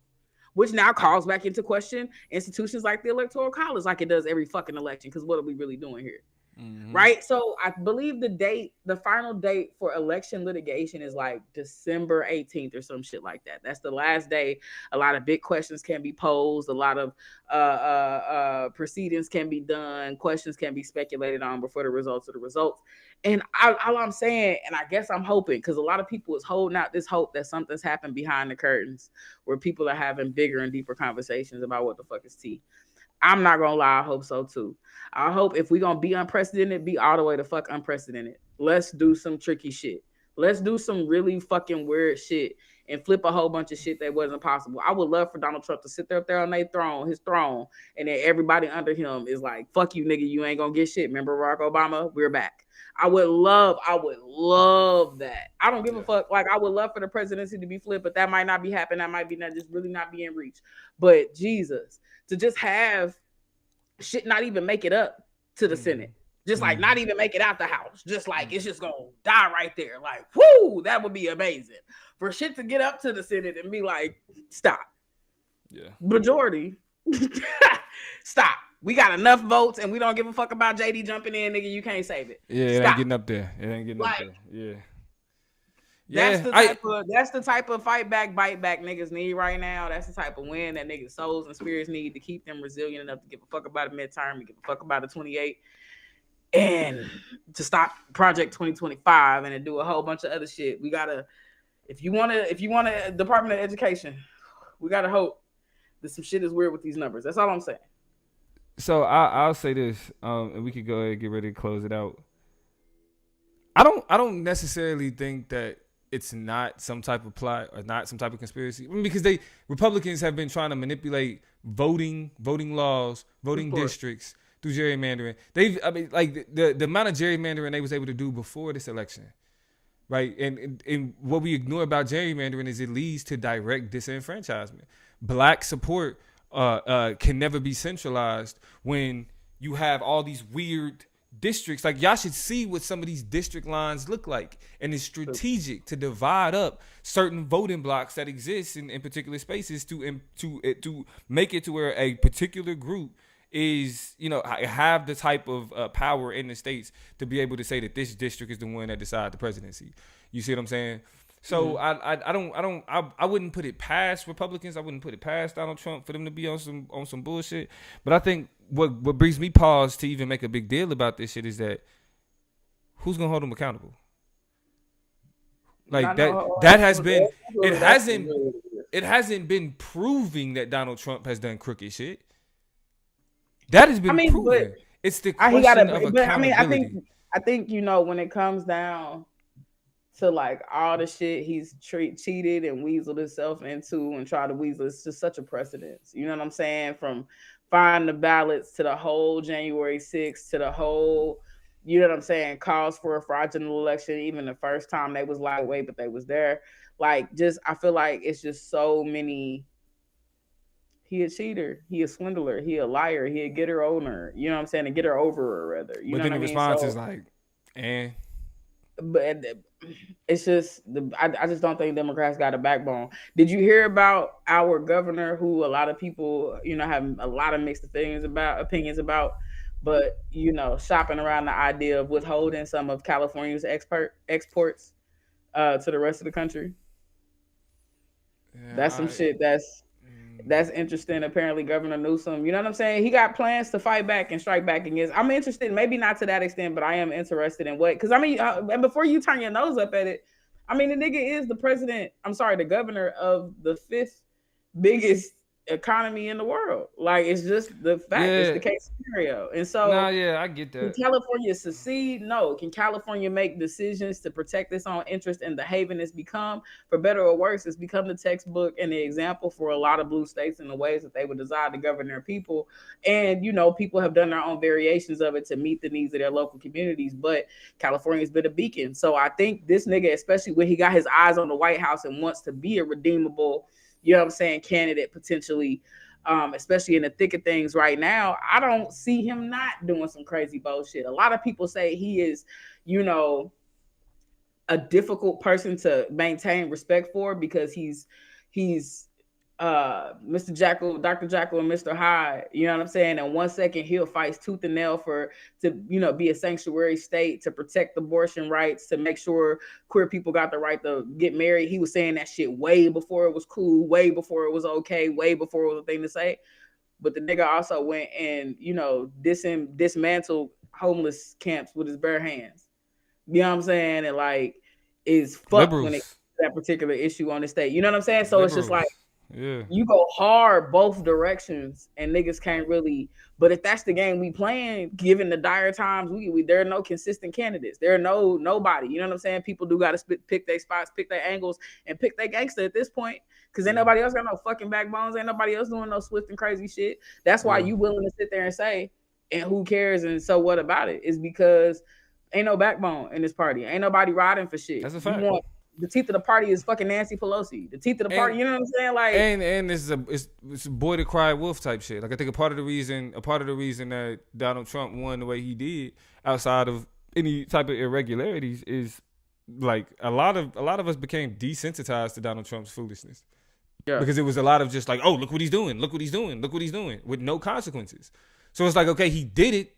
which now calls back into question institutions like the Electoral College, like it does every fucking election. Because what are we really doing here? Mm-hmm. Right. So I believe the final date for election litigation is like December 18th or some shit like that. That's the last day. A lot of big questions can be posed. A lot of proceedings can be done. Questions can be speculated on before the results of the results. And all I'm saying, and I guess I'm hoping, because a lot of people is holding out this hope that something's happened behind the curtains where people are having bigger and deeper conversations about what the fuck is tea. I'm not gonna lie, I hope so too. I hope if we're gonna be unprecedented, be all the way the fuck unprecedented. Let's do some tricky shit. Let's do some really fucking weird shit and flip a whole bunch of shit that wasn't possible. I would love for Donald Trump to sit there up there on his throne, and then everybody under him is like, fuck you, nigga, you ain't gonna get shit. Remember Barack Obama? We're back. I would love that. I don't give a fuck. Like, I would love for the presidency to be flipped, but that might not be happening. That might be not just really not be in reach. But Jesus, to just have shit not even make it up to the Senate. Just like not even make it out the House. Just like it's just gonna die right there. Like, whoo, that would be amazing. For shit to get up to the Senate and be like, stop. Yeah. Majority. Stop. We got enough votes and we don't give a fuck about JD jumping in, nigga. You can't save it. Yeah, it ain't getting up there. Yeah. That's the type of fight back, bite back niggas need right now. That's the type of win that niggas' souls and spirits need to keep them resilient enough to give a fuck about a midterm and give a fuck about a 28. and to stop Project 2025 and to do a whole bunch of other shit. We gotta, if you want a Department of Education, we gotta hope that some shit is weird with these numbers. That's all I'm saying. So I'll say this, and we could go ahead and get ready to close it out. I don't necessarily think that it's not some type of plot or not some type of conspiracy. I mean, because Republicans have been trying to manipulate voting laws, voting districts through gerrymandering. The amount of gerrymandering they was able to do before this election, right? And what we ignore about gerrymandering is it leads to direct disenfranchisement. Black support can never be centralized when you have all these weird districts. Like, y'all should see what some of these district lines look like, and it's strategic to divide up certain voting blocks that exist in particular spaces to make it to where a particular group is, have the type of power in the states to be able to say that this district is the one that decides the presidency. You see what I'm saying? So I wouldn't put it past Republicans. I wouldn't put it past Donald Trump for them to be on some bullshit. But I think what brings me pause to even make a big deal about this shit is that who's gonna hold them accountable? Like that has been it hasn't been proving that Donald Trump has done crooked shit. That has been proven. It's the question of accountability. I think when it comes down to like all the shit he's cheated and weaseled himself into and tried to weasel, it's just such a precedence. You know what I'm saying? From finding the ballots to the whole January 6th to the whole, you know what I'm saying, calls for a fraudulent election. Even the first time they was lightweight, but they was there. Like, just I feel like it's just so many. He a cheater. He a swindler. He a liar. He a getter owner. You know what I'm saying? A getter over, rather. You know what I mean? Response is like, But it's just I just don't think Democrats got a backbone. Did you hear about our governor, who a lot of people have a lot of mixed opinions about, but shopping around the idea of withholding some of California's exports to the rest of the country? That's some shit that's interesting. Apparently, Governor Newsom, you know what I'm saying? He got plans to fight back and strike back against. I'm interested, maybe not to that extent, but I am interested in what, because and before you turn your nose up at it, the nigga is the governor of the 5th biggest economy in the world. Like, it's just the fact. It's the case scenario. And so I get that. Can California succeed? No. Can California make decisions to protect its own interest in the haven it's become? For better or worse, it's become the textbook and the example for a lot of blue states in the ways that they would desire to govern their people. And people have done their own variations of it to meet the needs of their local communities, but California's been a beacon. So I think this nigga, especially when he got his eyes on the White House and wants to be a redeemable, candidate potentially, especially in the thick of things right now, I don't see him not doing some crazy bullshit. A lot of people say he is, a difficult person to maintain respect for because he's Mr. Jekyll, Dr. Jekyll, and Mr. Hyde. You know what I'm saying? And 1 second he'll fight tooth and nail to be a sanctuary state, to protect abortion rights, to make sure queer people got the right to get married. He was saying that shit way before it was cool, way before it was okay, way before it was a thing to say. But the nigga also went and dismantled homeless camps with his bare hands. You know what I'm saying? And like is fucked when it comes to that particular issue on the state. You know what I'm saying? So It's just like, you go hard both directions, and niggas can't really. But if that's the game we playing, given the dire times, there are no consistent candidates. There are nobody. You know what I'm saying? People do got to pick their spots, pick their angles, and pick their gangster at this point, because ain't nobody else got no fucking backbones. Ain't nobody else doing no swift and crazy shit. That's why you willing to sit there and say, and who cares? And so what about it? Is because ain't no backbone in this party. Ain't nobody riding for shit. That's a fact. The teeth of the party is fucking Nancy Pelosi. The teeth of the party, you know what I'm saying? Like, and it's a boy to cry wolf type shit. Like, I think a part of the reason that Donald Trump won the way he did, outside of any type of irregularities, is like a lot of us became desensitized to Donald Trump's foolishness. Yeah. Because it was a lot of just like, oh, look what he's doing, with no consequences. So it's like, okay, he did it.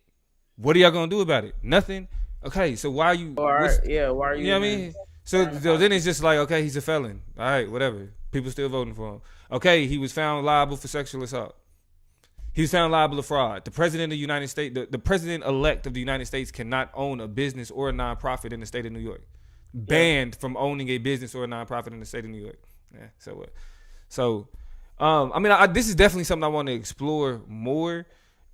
What are y'all gonna do about it? Nothing. Okay, so why are you? Why are you? You know what I mean? So then it's just like, okay, he's a felon. All right, whatever. People still voting for him. Okay, he was found liable for sexual assault. He was found liable of fraud. The president of the United States, the president-elect of the United States cannot own a business or a nonprofit in the state of New York. Banned from owning a business or a nonprofit in the state of New York. Yeah. I mean, this is definitely something I want to explore more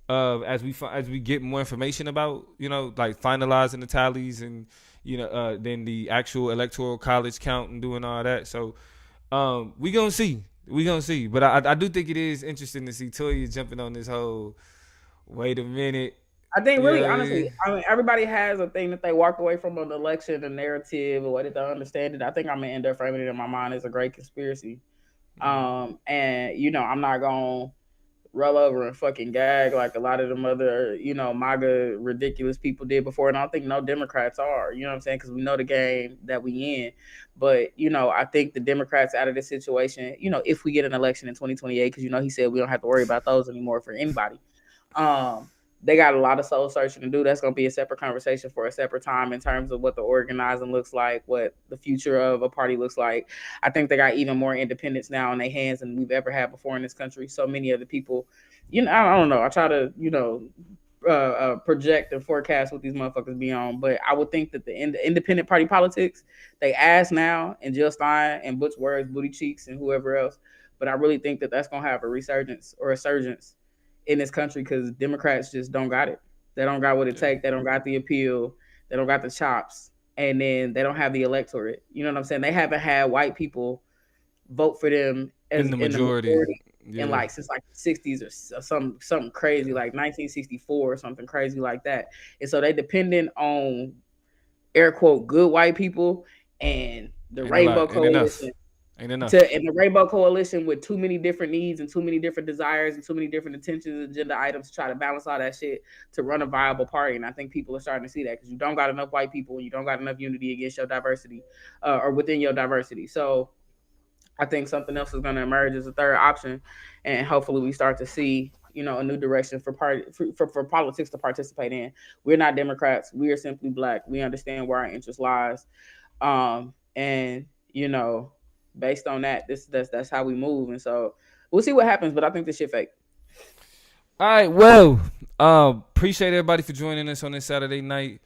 as we get more information about, like finalizing the tallies and, then the actual electoral college count and doing all that. So we gonna see. But I do think it is interesting to see Toya jumping on this whole, wait a minute. I think really, honestly, I mean, everybody has a thing that they walked away from an election, a narrative, or what did they understand it. I think I'm gonna end up framing it in my mind as a great conspiracy. And I'm not gonna roll over and fucking gag like a lot of them other, MAGA ridiculous people did before. And I don't think no Democrats are, you know what I'm saying? Because we know the game that we in. But, I think the Democrats out of this situation, if we get an election in 2028, because, he said we don't have to worry about those anymore for anybody. They got a lot of soul searching to do. That's going to be a separate conversation for a separate time in terms of what the organizing looks like, what the future of a party looks like. I think they got even more independence now in their hands than we've ever had before in this country. So many of the people, I don't know. I try to, project and forecast what these motherfuckers be on. But I would think that the independent party politics, they ask now, and Jill Stein and Butch Words, Booty Cheeks, and whoever else. But I really think that that's going to have a resurgence or a surgence in this country because Democrats just don't got it. They don't got what it takes. They don't got the appeal. They don't got the chops. And then they don't have the electorate. You know what I'm saying? They haven't had white people vote for them as in the majority. In like since like the 60s or something crazy like 1964 or something crazy like that. And so they dependent on air quote good white people and the Rainbow Coalition. Ain't enough. And the Rainbow Coalition with too many different needs and too many different desires and too many different intentions, agenda items to try to balance all that shit to run a viable party. And I think people are starting to see that because you don't got enough white people and you don't got enough unity against your diversity or within your diversity. So I think something else is going to emerge as a third option. And hopefully we start to see, a new direction for politics to participate in. We're not Democrats. We are simply Black. We understand where our interest lies. Based on that, that's how we move. And so we'll see what happens, but I think this shit fake. All right, well, appreciate everybody for joining us on this Saturday night.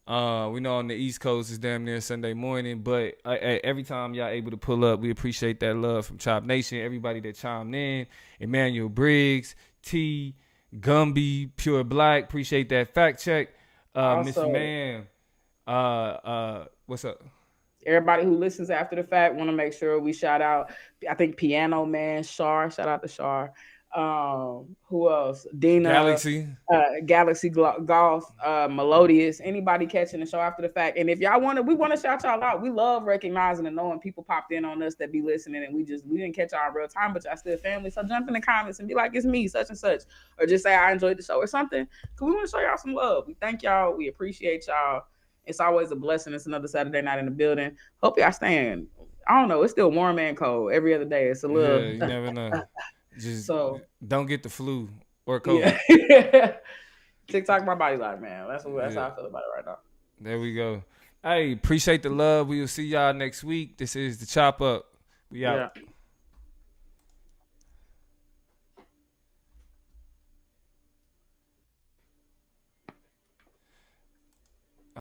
We know on the East Coast it's damn near Sunday morning, but every time y'all able to pull up, we appreciate that love from Chop Nation, everybody that chimed in, Emmanuel Briggs, T, Gumby, Pure Black, appreciate that fact check. Miss Man, what's up? Everybody who listens after the fact, want to make sure we shout out, I think Piano Man, Shar, shout out to Shar. Who else? Dina, Galaxy Golf, Melodious, anybody catching the show after the fact. And if y'all we want to shout y'all out. We love recognizing and knowing people popped in on us that be listening and we didn't catch y'all in real time, but y'all still family. So jump in the comments and be like, it's me, such and such. Or just say I enjoyed the show or something. Cause we want to show y'all some love. We thank y'all. We appreciate y'all. It's always a blessing. It's another Saturday night in the building. Hope y'all staying. I don't know. It's still warm and cold every other day. It's a little. Yeah, you never know. Just don't get the flu or COVID. Yeah. TikTok, my body life, man. That's how I feel about it right now. There we go. Hey, appreciate the love. We will see y'all next week. This is the Chop Up. We out. Yeah.